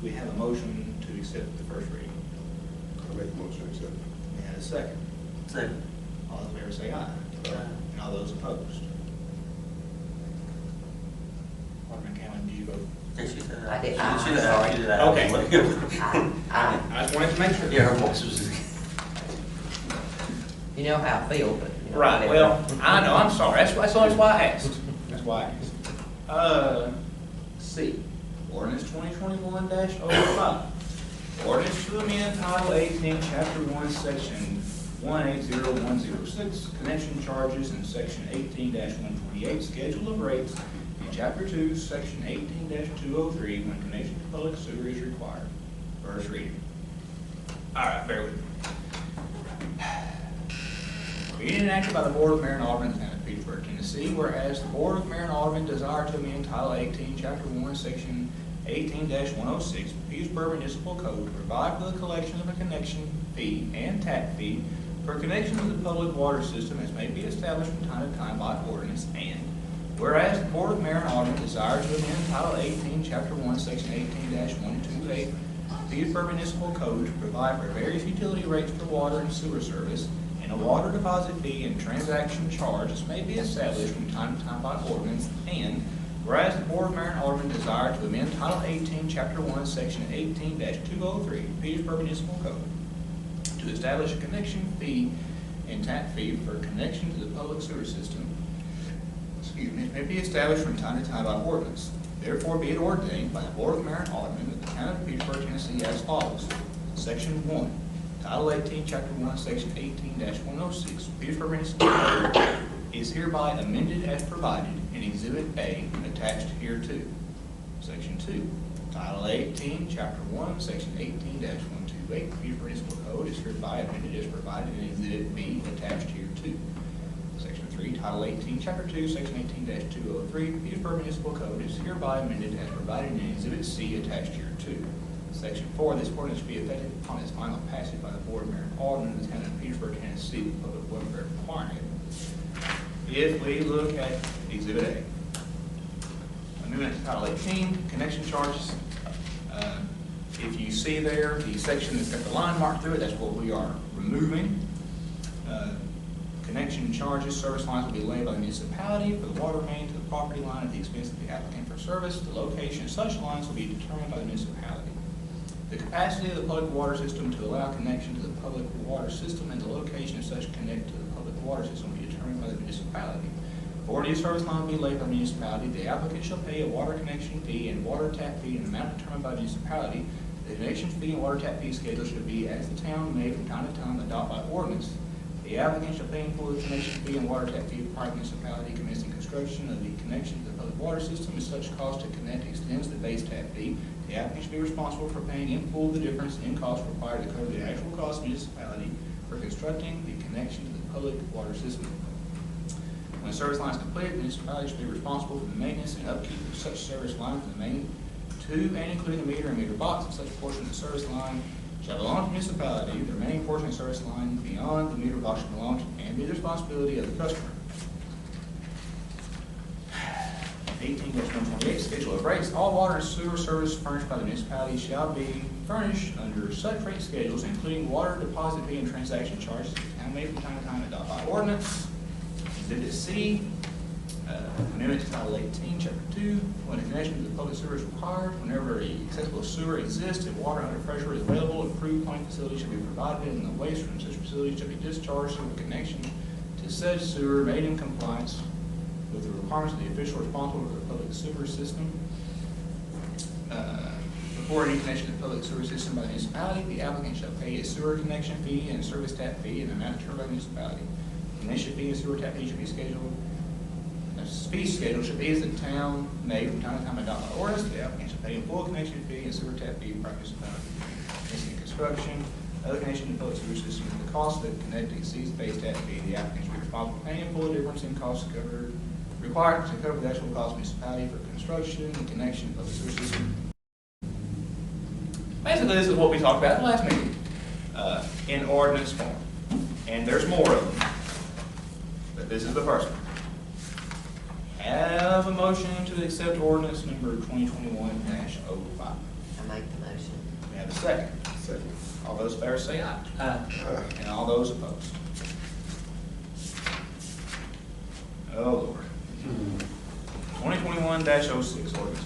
Do we have a motion to accept the first reading? I make a motion to accept. We have a second. Second. All those in favor say aye. And all those opposed? Alderman Cameron, did you vote? Yes, she said I did. She did. Sorry. She did that. Okay. I I just wanted to make sure. Yeah, her voice was. You know how I feel, but. you know, Right, whatever. well, I know, I'm sorry, that's why I asked. That's why I asked. C, ordinance 2021-05. Ordinance to amend Title 18, Chapter 1, Section 180106, connection charges, and Section 18-128, schedule of rates, and Chapter 2, Section 18-203, when connection to public sewer is required. First reading. All right, bear with me. Being enacted by the Board of Mayor and Aldermen of the Town of Petersburg, Tennessee, whereas the Board of Mayor and Aldermen desire to amend Title 18, Chapter 1, Section 18-106, Petersburg Municipal Code to provide for the collection of a connection fee and tap fee for connection to the public water system as may be established from time to time by ordinance, and whereas the Board of Mayor and Aldermen desire to amend Title 18, Chapter 1, Section 18-128, Petersburg Municipal Code to provide for various utility rates for water and sewer service, and a water deposit fee and transaction charges may be established from time to time by ordinance, and whereas the Board of Mayor and Aldermen desire to amend Title 18, Chapter 1, Section 18-203, Petersburg Municipal Code, to establish a connection fee and tap fee for connection to the public sewer system, may be established from time to time by ordinance. Therefore be it ordained by the Board of Mayor and Aldermen of the Town of Petersburg, Tennessee, as follows. Section 1, Title 18, Chapter 1, Section 18-106, Petersburg Municipal Code is hereby amended as provided in Exhibit A attached hereto. Section 2, Title 18, Chapter 1, Section 18-128, Petersburg Municipal Code is hereby amended as provided in Exhibit B attached hereto. Section 3, Title 18, Chapter 2, Section 18-203, Petersburg Municipal Code is hereby amended as provided in Exhibit C attached hereto. Section 4, this ordinance will be effective upon its final passage by the Board of Mayor and Aldermen of the Town of Petersburg, Tennessee, with public welfare requiring it. If we look at Exhibit A, amendment to Title 18, connection charges. If you see there, the section that's got the line marked through it, that's what we are removing. Connection charges, service lines will be laid by the municipality for the water main to the property line at the expense of the applicant for service. The location of such lines will be determined by the municipality. The capacity of the public water system to allow connection to the public water system and the location of such connect to the public water system will be determined by the municipality. For a new service line will be laid by the municipality, the applicant shall pay a water connection fee and water tap fee in an amount determined by the municipality. The connection fee and water tap fee schedule should be as the town may from time to time adopt by ordinance. The applicant shall pay in full the connection fee and water tap fee required by the municipality commencing construction of the connection to the public water system. If such cost to connect extends the base tap fee, the applicant should be responsible for paying in full the difference in cost required to cover the actual cost of the municipality for constructing the connection to the public water system. When the service line is completed, the municipality should be responsible for the maintenance and upkeep of such service line from the main to and including the meter and meter box of such portion of the service line shall belong to the municipality. The remaining portion of the service line beyond the meter box shall belong to and be the responsibility of the customer. 18-128, schedule of rates. All water and sewer service furnished by the municipality shall be furnished under such rate schedules, including water deposit fee and transaction charges, and may from time to time adopt by ordinance. Exhibit C, amendment to Title 18, Chapter 2, when a connection to the public sewer is required, whenever a accessible sewer exists and water under pressure is available, approved plumbing facility shall be provided and the waste from such facility shall be discharged through a connection to said sewer made in compliance with the requirements of the official responsible for the public sewer system. Before any connection to the public sewer system by the municipality, the applicant shall pay a sewer connection fee and service tap fee in an amount determined by the municipality. The connection fee and sewer tap fee should be scheduled. The fee schedule should be as the town may from time to time adopt by ordinance. The applicant shall pay a full connection fee and sewer tap fee for municipality. Missing construction, other connection to the public sewer system, the cost that connect exceeds the base tap fee, the applicant should be responsible for paying full difference in costs covered required to cover the actual cost of municipality for construction and connection of the sewer system. Basically, this is what we talked about in the last meeting, in ordinance form. And there's more of them, but this is the first one. Have a motion to accept ordinance number 2021-05. I make the motion. We have a second. Second. All those in favor say aye. Aye. And all those opposed. Oh, Lord. 2021-06 ordinance number.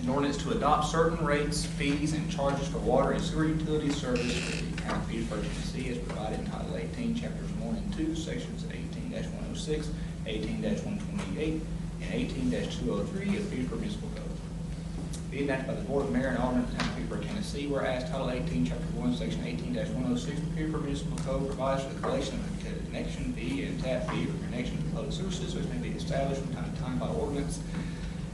An ordinance to adopt certain rates, fees, and charges for water and sewer utility service for the Town of Petersburg, Tennessee, as provided in Title 18, Chapters 1 and 2, Sections 18-106, 18-128, and 18-203 of the Petersburg Municipal Code. Be enacted by the Board of Mayor and Aldermen of the Town of Petersburg, Tennessee, whereas Title 18, Chapter 1, Section 18-106 of the Petersburg Municipal Code provides for the collection of a connection fee and tap fee for connection to the public sewer system, which may be established from time to time by ordinance.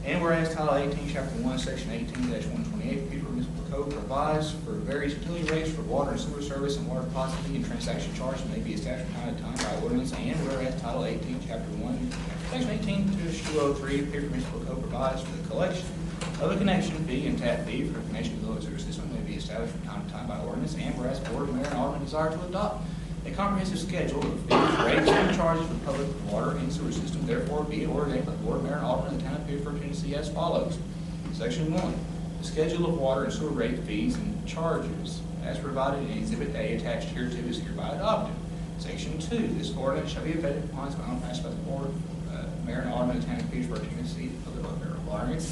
And And whereas Title 18, Chapter 1, Section 18-128, Petersburg Municipal Code provides for various utility rates for water and sewer service and water deposit fee and transaction charges may be established from time to time by ordinance. And whereas Title 18, Chapter 1, Section 18-203, Petersburg Municipal Code provides for the collection of a connection fee and tap fee for connection to the sewer system may be established from time to time by ordinance. And whereas Board, Mayor, and Aldermen desire to adopt a comprehensive schedule of fees, rates, and charges for public water and sewer system, therefore be it ordained by the Board, Mayor, and Aldermen of the Town of Petersburg, Tennessee as follows. Section 1, the schedule of water and sewer rate fees and charges as provided in Exhibit A attached hereto is hereby adopted. Section 2, this ordinance shall be effective upon its final passage by the Board, Mayor, and Aldermen of the Town of Petersburg, Tennessee, of the welfare requiring it.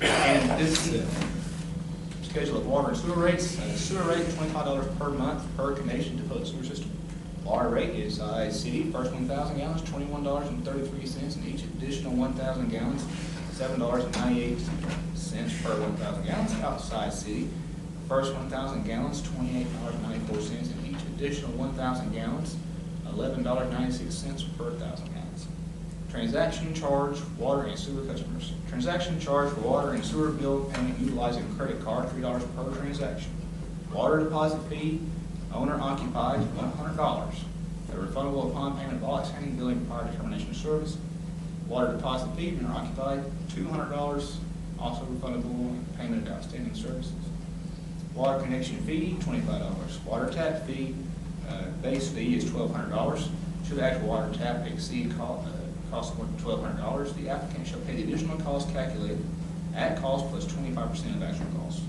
And this schedule of water and sewer rates. Sewer rate $25 per month per connection to public sewer system. Water rate is city, first 1,000 gallons, $21.33, and each additional 1,000 gallons, $7.98 per 1,000 gallons. Outside city, first 1,000 gallons, $28.94, and each additional 1,000 gallons, $11.96 per 1,000 gallons. Transaction charge, water and sewer customers. Transaction charge for water and sewer bill payment utilizing credit card, $3 per transaction. Water deposit fee, owner occupied, $100. Refundable upon payment of all outstanding billing prior to termination of service. Water deposit fee, owner occupied, $200. Also refundable payment of outstanding services. Water connection fee, $25. Water tap fee, base fee is $1,200. Should the actual water tap exceed cost more than $1,200, the applicant shall pay the additional cost calculated at cost plus 25% of actual cost.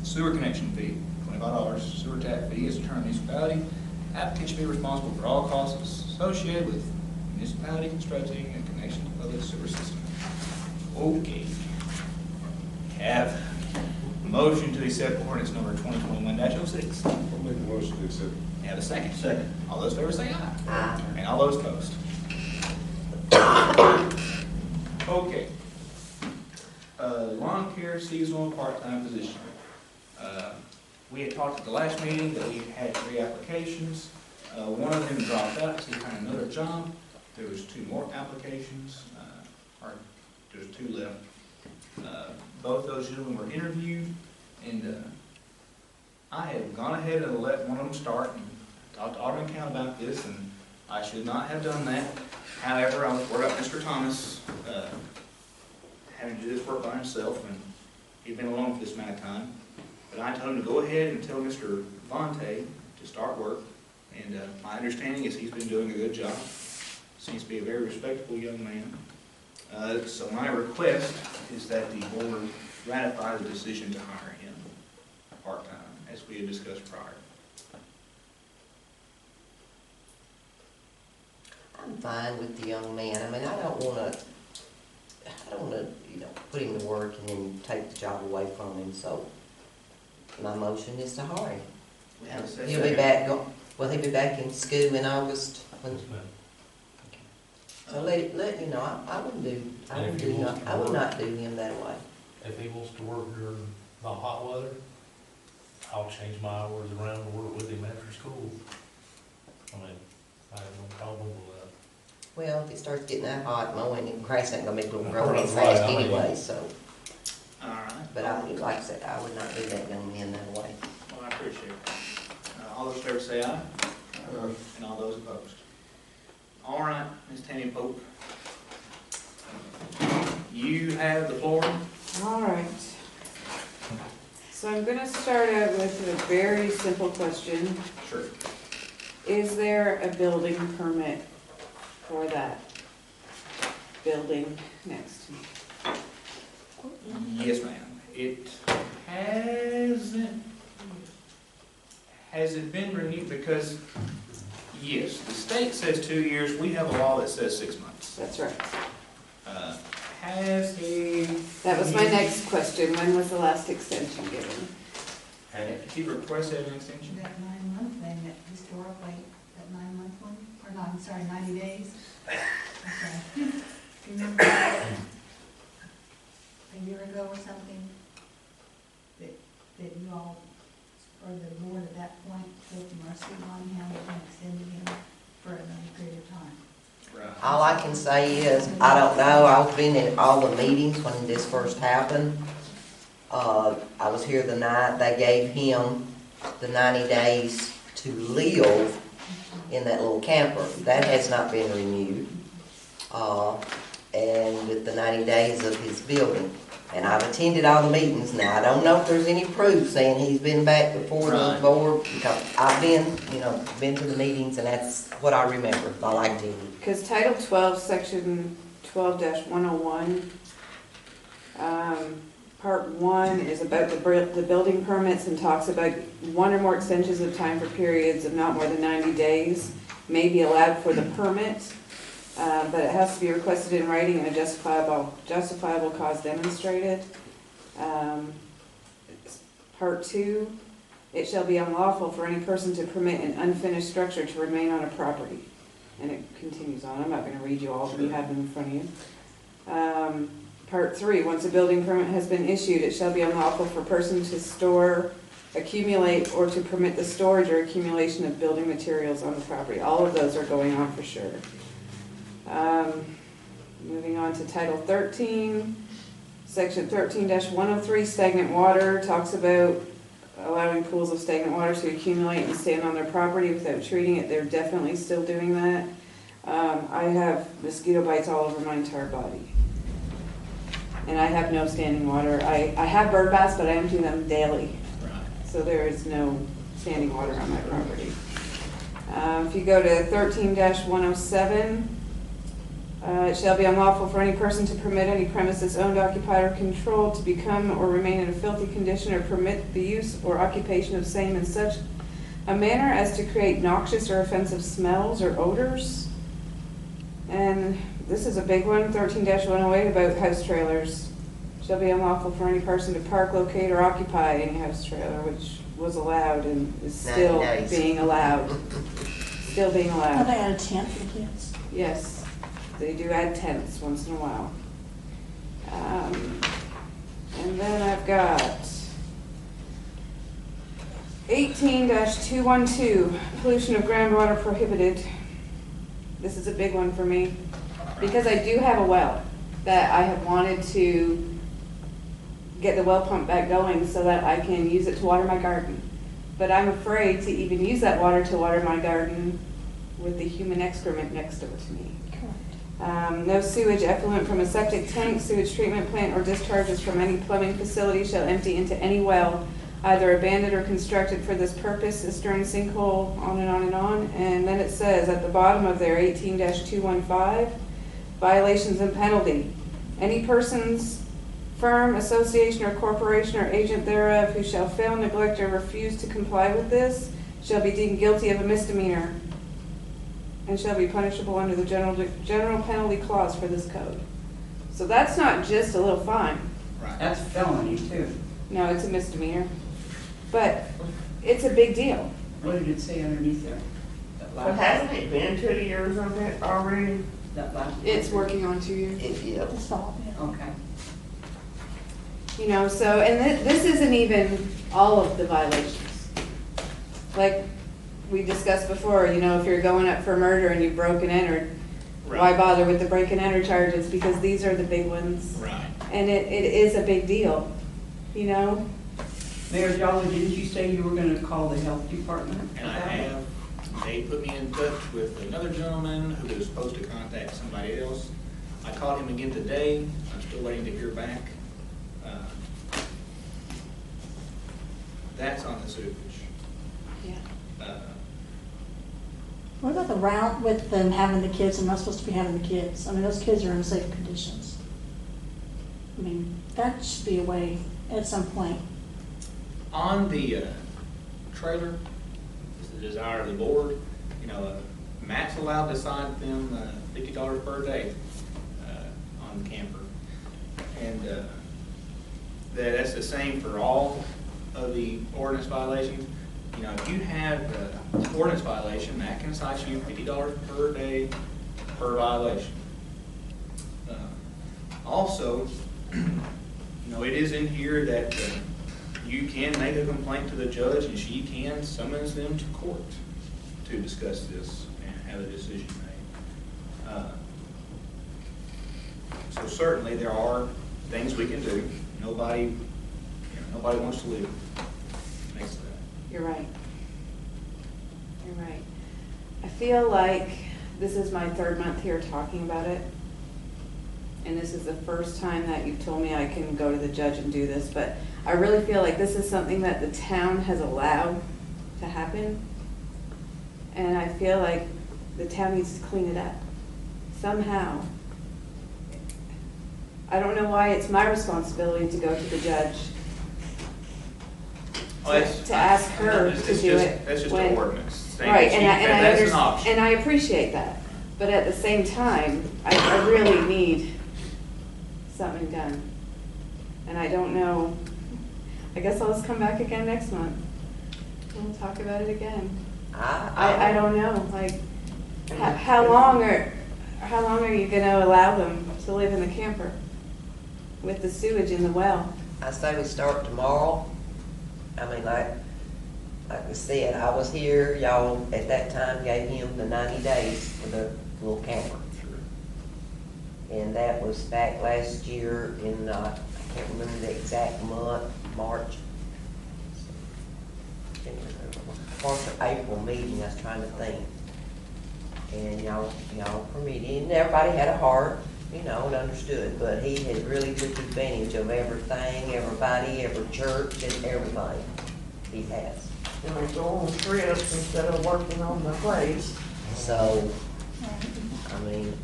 Sewer connection fee, $25. Sewer tap fee is determined municipality. Applicant should be responsible for all costs associated with municipality constructing a connection to public sewer system. Okay. Have a motion to accept ordinance number 2021-06. I'll make a motion to accept. Have a second. Second. All those in favor say aye. Aye. And all those opposed. Okay. Lawn care seasonal part-time position. We had talked at the last meeting that we had 3 applications. One of them dropped out because he found another job. There was 2 more applications, or there's 2 left. Both those gentlemen were interviewed, and I had gone ahead and let one of them start and talked to Alderman County about this, and I should not have done that. However, I was worried about Mr. Thomas having to do this work by himself, and he'd been alone for this amount of time. But I told him to go ahead and tell Mr. Vontae to start work, and my understanding is he's been doing a good job. Seems to be a very respectable young man. So my request is that the board ratify the decision to hire him part-time, as we had discussed prior. I'm fine with the young man. I mean, I don't wanna, put him to work and then take the job away from him, so my motion is to hire him. We have a second. He'll be back, he'll be back in school in August. So let you know, I would not do him that way. If he wants to work during the hot weather, I'll change my hours around to work with him after school. I mean, I have no problem with that. Well, if it starts getting that hot, mowing and grass ain't gonna be able to grow Right, as fast I mean- anyway, so. All right. But like I said, I would not do that young man that way. Well, I appreciate it. All those in favor say aye. And all those opposed. All right, Ms. Tammy Pope. You have the floor. All right. So I'm gonna start out with a very simple question. Sure. Is there a building permit for that building next to me? Yes, ma'am. It hasn't. Has it been renewed? Because, yes, the state says 2 years. We have a law that says 6 months. That's right. Has he? That was my next question. When was the last extension given? He requested an extension? That 9-month thing, that historically, that 9-month one, or no, I'm sorry, 90 days. Okay. Remember a year ago or something, that you all, or the board at that point, took mercy on him and extended him for another period of time. Right. All I can say is, I don't know, I've been in all the meetings when this first happened. I was here the night they gave him the 90 days to live in that little camper. That has not been renewed. And with the 90 days of his building. And I've attended all the meetings now. I don't know if there's any proof saying he's been back before the Right. board, because I've been, been to the meetings, and that's what I remember, all I did. Because Title 12, Section 12-101, Part 1 is about the building permits and talks about one or more extensions of time for periods of not more than 90 days may be allowed for the permit, but it has to be requested in writing and a justifiable cause demonstrated. Part 2, it shall be unlawful for any person to permit an unfinished structure to remain on a property. And it continues on. I'm not going to read you all, but you have them in front of you. Part 3, once a building permit has been issued, it shall be unlawful for a person to store, accumulate, or to permit the storage or accumulation of building materials on the property. All of those are going on for sure. Moving on to Title 13, Section 13-103, stagnant water, talks about allowing pools of stagnant water to accumulate and stand on their property without treating it. They're definitely still doing that. I have mosquito bites all over my entire body. And I have no standing water. I have bird baths, but I empty them daily. Right. So there is no standing water on my property. If you go to 13-107, it shall be unlawful for any person to permit any premises owned, occupied, or controlled to become or remain in a filthy condition, or permit the use or occupation of same in such a manner as to create noxious or offensive smells or odors. And this is a big one, 13-108, about house trailers. Shall be unlawful for any person to park, locate, or occupy any house trailer, which was allowed and is still 90 days. being allowed. Still being allowed. Have they had a tent for the kids? Yes, they do add tents once in a while. And then I've got 18-212, pollution of groundwater prohibited. This is a big one for me, because I do have a well that I have wanted to get the well pump back going so that I can use it to water my garden. But I'm afraid to even use that water to water my garden with the human excrement next door to me. No sewage effluent from a septic tank, sewage treatment plant, or discharges from any plumbing facility shall empty into any well, either abandoned or constructed for this purpose, cistern, sinkhole, on and on and on. And then it says at the bottom of there, 18-215, violations and penalty. Any persons, firm, association, or corporation or agent thereof who shall fail, neglect, or refuse to comply with this shall be deemed guilty of a misdemeanor and shall be punishable under the general penalty clause for this code. So that's not just a little fine. Right. That's felony too. No, it's a misdemeanor. But it's a big deal. What did it say underneath there? That But last, hasn't it been 2 years of it already? that last. It's working on 2 years. That's all, yeah. Okay. You know, so, and this isn't even all of the violations. Like we discussed before, you know, if you're going up for murder and you've broken entered, why bother with the break and enter charges? Because these are the big ones. Right. And it is a big deal, you know? Mayor Jolly, didn't you say you were gonna call the health department? And I about it? have, they put me in touch with another gentleman who was supposed to contact somebody else. I called him again today. I'm still waiting to hear back. That's on the sewage. Yeah. What about the route with them having the kids and not supposed to be having the kids? I mean, those kids are in safe conditions. I mean, that should be a way at some point. On the trailer, it's the desire of the board, you know, Matt's allowed to sign them $50 per day on the camper. And that's the same for all of the ordinance violations. You know, if you have an ordinance violation, that can cite you $50 per day per violation. Also, you know, it is in here that you can make a complaint to the judge and she can summons them to court to discuss this and have a decision made. So certainly there are things we can do. Nobody wants to live next to that. You're right. You're right. I feel like this is my third month here talking about it. And this is the first time that you've told me I can go to the judge and do this, but I really feel like this is something that the town has allowed to happen. And I feel like the town needs to clean it up somehow. I don't know why it's my responsibility to go to the judge to ask her to do it. That's just when- an ordinance. Right, and That's an I option. and I appreciate that, but at the same time, I really need something done. And I don't know, I guess I'll just come back again next month. We'll talk about it again. I don't know, like, how long are you gonna allow them to live in the camper with the sewage in the well? I say we start tomorrow. I mean, like I said, I was here, y'all at that time gave him the 90 days for the little camper. And that was back last year in, I can't remember the exact month, March. March or April meeting, I was trying to think. And y'all permitted, and everybody had a heart, and understood, but he had really took advantage of everything, everybody, every church, and everything he has. And they go on trips instead of working on the place. So, I mean,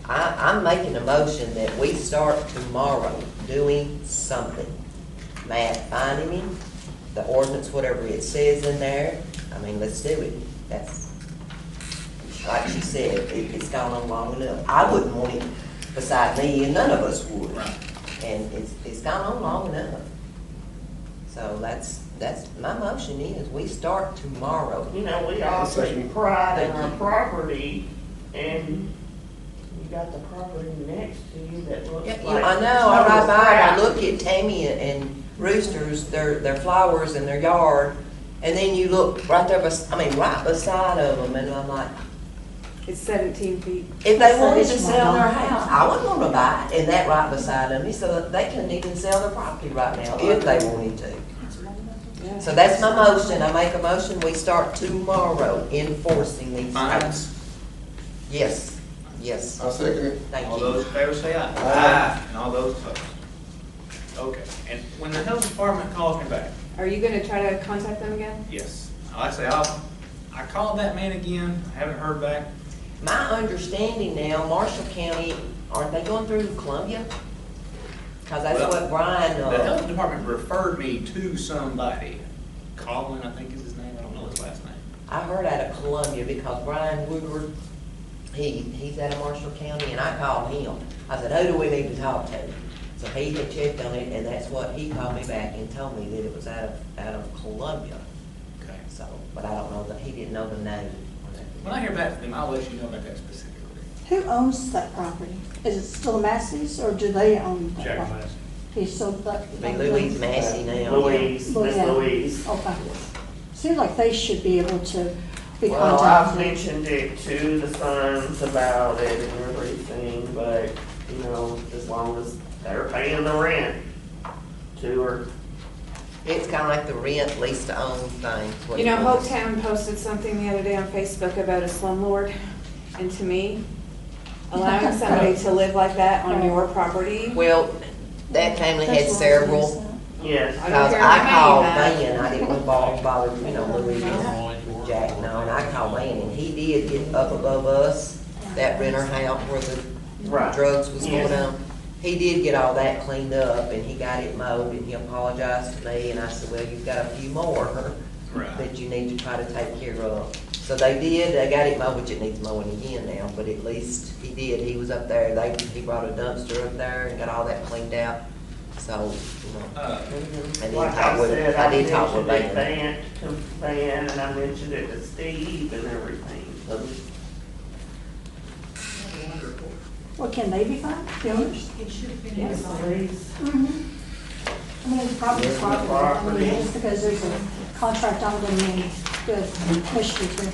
I'm making a motion that we start tomorrow doing something. Matt, finding him, the ordinance, whatever it says in there, I mean, let's do it. That's, like she said, it's gone on long enough. I wouldn't want it beside me, and none of us would. Right. And it's gone on long enough. So that's my motion is, we start tomorrow. You know, we all take pride in our property, and you got the property next to you that looks Yeah, like. I know, I ride by, crap. I look at Tammy and Rooster's, their flowers in their yard, and then you look right there, right beside of them, and I'm like, It's 17 feet. if they wanted to sell their house, I wouldn't want to buy it, and that right beside them, so they couldn't even sell their property right now if they wanted to. Yeah. So that's my motion, I make a motion, we start tomorrow enforcing these Fines. things. Yes, yes, I second it. thank All you. those in favor say aye. Aye. And all those opposed. Okay, and when the health department calls me back, Are you gonna try to contact them again? yes, like I say, I called that man again, I haven't heard back. My understanding now, Marshall County, aren't they going through Columbia? Because that's Well, what Brian, The health department referred me to somebody. Colin, I think is his name, I don't know his last name. I heard out of Columbia because Brian Woodward, he's out of Marshall County, and I called him. I said, who do we need to talk to? So he had checked on it, and that's what he called me back and told me that it was out of Columbia. Okay. So, but I don't know that, he didn't know the name. When I hear back from them, I'll let you know about that specifically. Who owns that property? Is it still the Massey's, or do they own that Jack property? Massey. He's sold that. Be Louise Massey now. Louise, Miss Yeah. Louise. Okay. Seems like they should be able to be Well, I've contacted. mentioned it to the sons about it and everything, but, as long as they're paying the rent to her. It's kind of like the rent lease to own thing. is what You it know, was. Hopetown posted something the other day on Facebook about a slumlord, and to me, allowing somebody to live like that on your property, Well, that family had That's what several. Yes. I don't Because care how I many called you have. Van, I didn't bother, Louis and Jack, no, and I called Van, and he did get up above us, that renter house where the Right. drugs was going Yes. on. He did get all that cleaned up, and he got it mowed, and he apologized to me, and I said, well, you've got a few more Right. that you need to try to take care of. So they did, they got it mowed, which it needs mowing again now, but at least he did, he was up there, he brought a dumpster up there and got all that cleaned out, so, I did Like talk I with, said, I I did talk with mentioned it Van. to Van, and I mentioned it to Steve and everything, so. Well, can they be fined, the owners? Yes, Louise. I mean, it's probably There's the property, I mean, property. just because there's a contract on them and with Michigan too.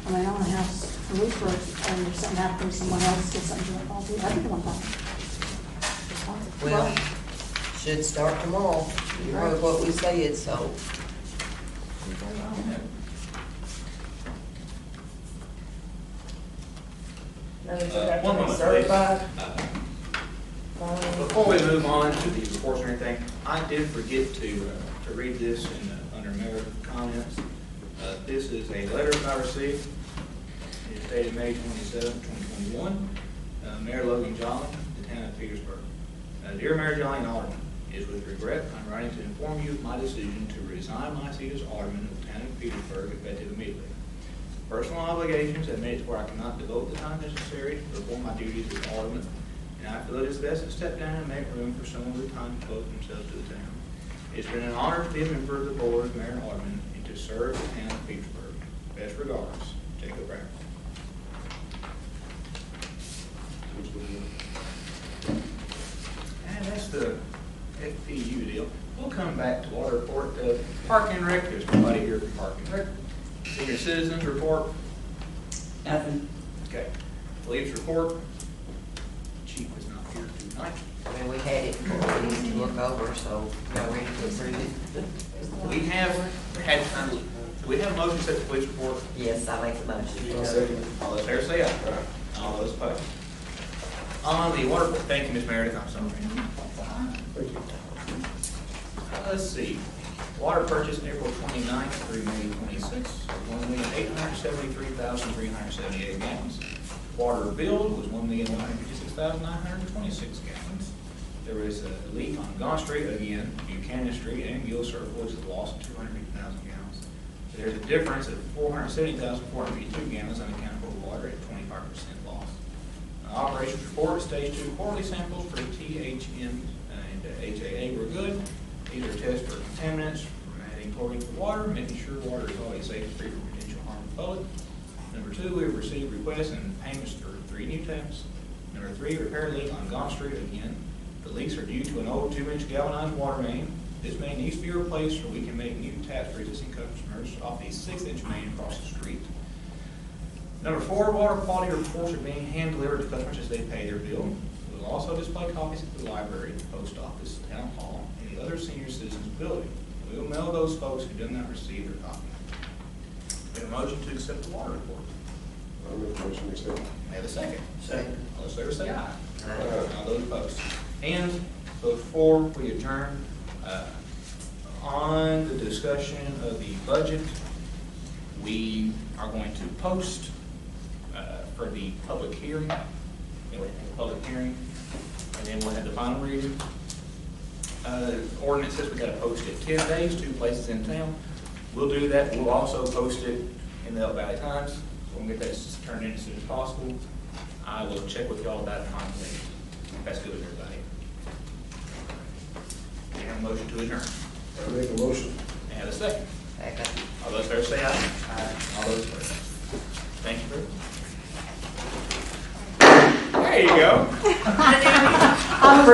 I mean, I own a house in Leesburg, and if something happens, someone else gets something to fall through, that'd be the one thing. Well, should start tomorrow. You heard what we said, so. And does it have One to be moment, certified? Before we move on to the reports or anything, I did forget to read this under mayor comments. This is a letter that I received. It's dated May 27, 2021. Mayor Logan Jolly, the town of Petersburg. Dear Mayor Jolly and Aldermen, it is with regret I'm writing to inform you of my decision to resign my seat as Alderman of the town of Petersburg effective immediately. Personal obligations have made it where I cannot devote the time necessary to perform my duties as Alderman, and I feel it is best to step down and make room for someone with time to devote themselves to the town. It's been an honor to be a member of the board of Mayor and Alderman and to serve the town of Petersburg. Best regards, Jacob Brown. And that's the FPU deal. We'll come back to water report. Park and Rec, there's nobody here for Park and Rec. Senior Citizens report. Nothing. Okay. Police report. Chief is not here tonight. I mean, we had it for these to look over, so y'all ready to approve it? We have had time, do we have a motion to set the police report? Yes, I make the motion. I'll second. All those fair say aye. All those opposed. On the water report, thank you, Ms. Meredith, I'm sorry. Thank you. Let's see, water purchase April 29th through May 26th, 1,873,378 gallons. Water billed was 1,156,926 gallons. There was a leak on Gaunt Street, again, Buchanan Street and Gill Circle, which is a loss of 250,000 gallons. There's a difference of 470,452 gallons unaccountable water at 25% loss. Operations report, stage 2 quarterly samples for THM and HAA were good. These are tests for contaminants, from adding chlorine to water, making sure water is always safe and free from potential harm to the public. Number 2, we have received requests and payments for 3 new taps. Number 3, repair leak on Gaunt Street again. The leaks are due to an old 2-inch galvanized water main. This main needs to be replaced so we can make new taps for existing customers off the 6-inch main across the street. Number 4, water quality reports are being hand delivered to customers as they pay their bill. We will also display copies at the library, post office, town hall, and the other senior citizens building. We will mail those folks who do not receive their copy. We have a motion to accept the water report. I'll make the motion to accept. May I have a second? Second. All those favors say aye. Aye. All those opposed. And before we adjourn, on the discussion of the budget, we are going to post for the public hearing. Then we'll have a public hearing, and then we'll have the final reading. Ordinance says we gotta post it 10 days, 2 places in town. We'll do that. We'll also post it in the Elk Valley Times. So we'll get that turned in as soon as possible. I will check with y'all about the final reading. If that's good with everybody. We have a motion to adjourn. I'll make a motion. And a second. Second. All those fair say aye. Aye. All those opposed. Thank you very much. There you go. I was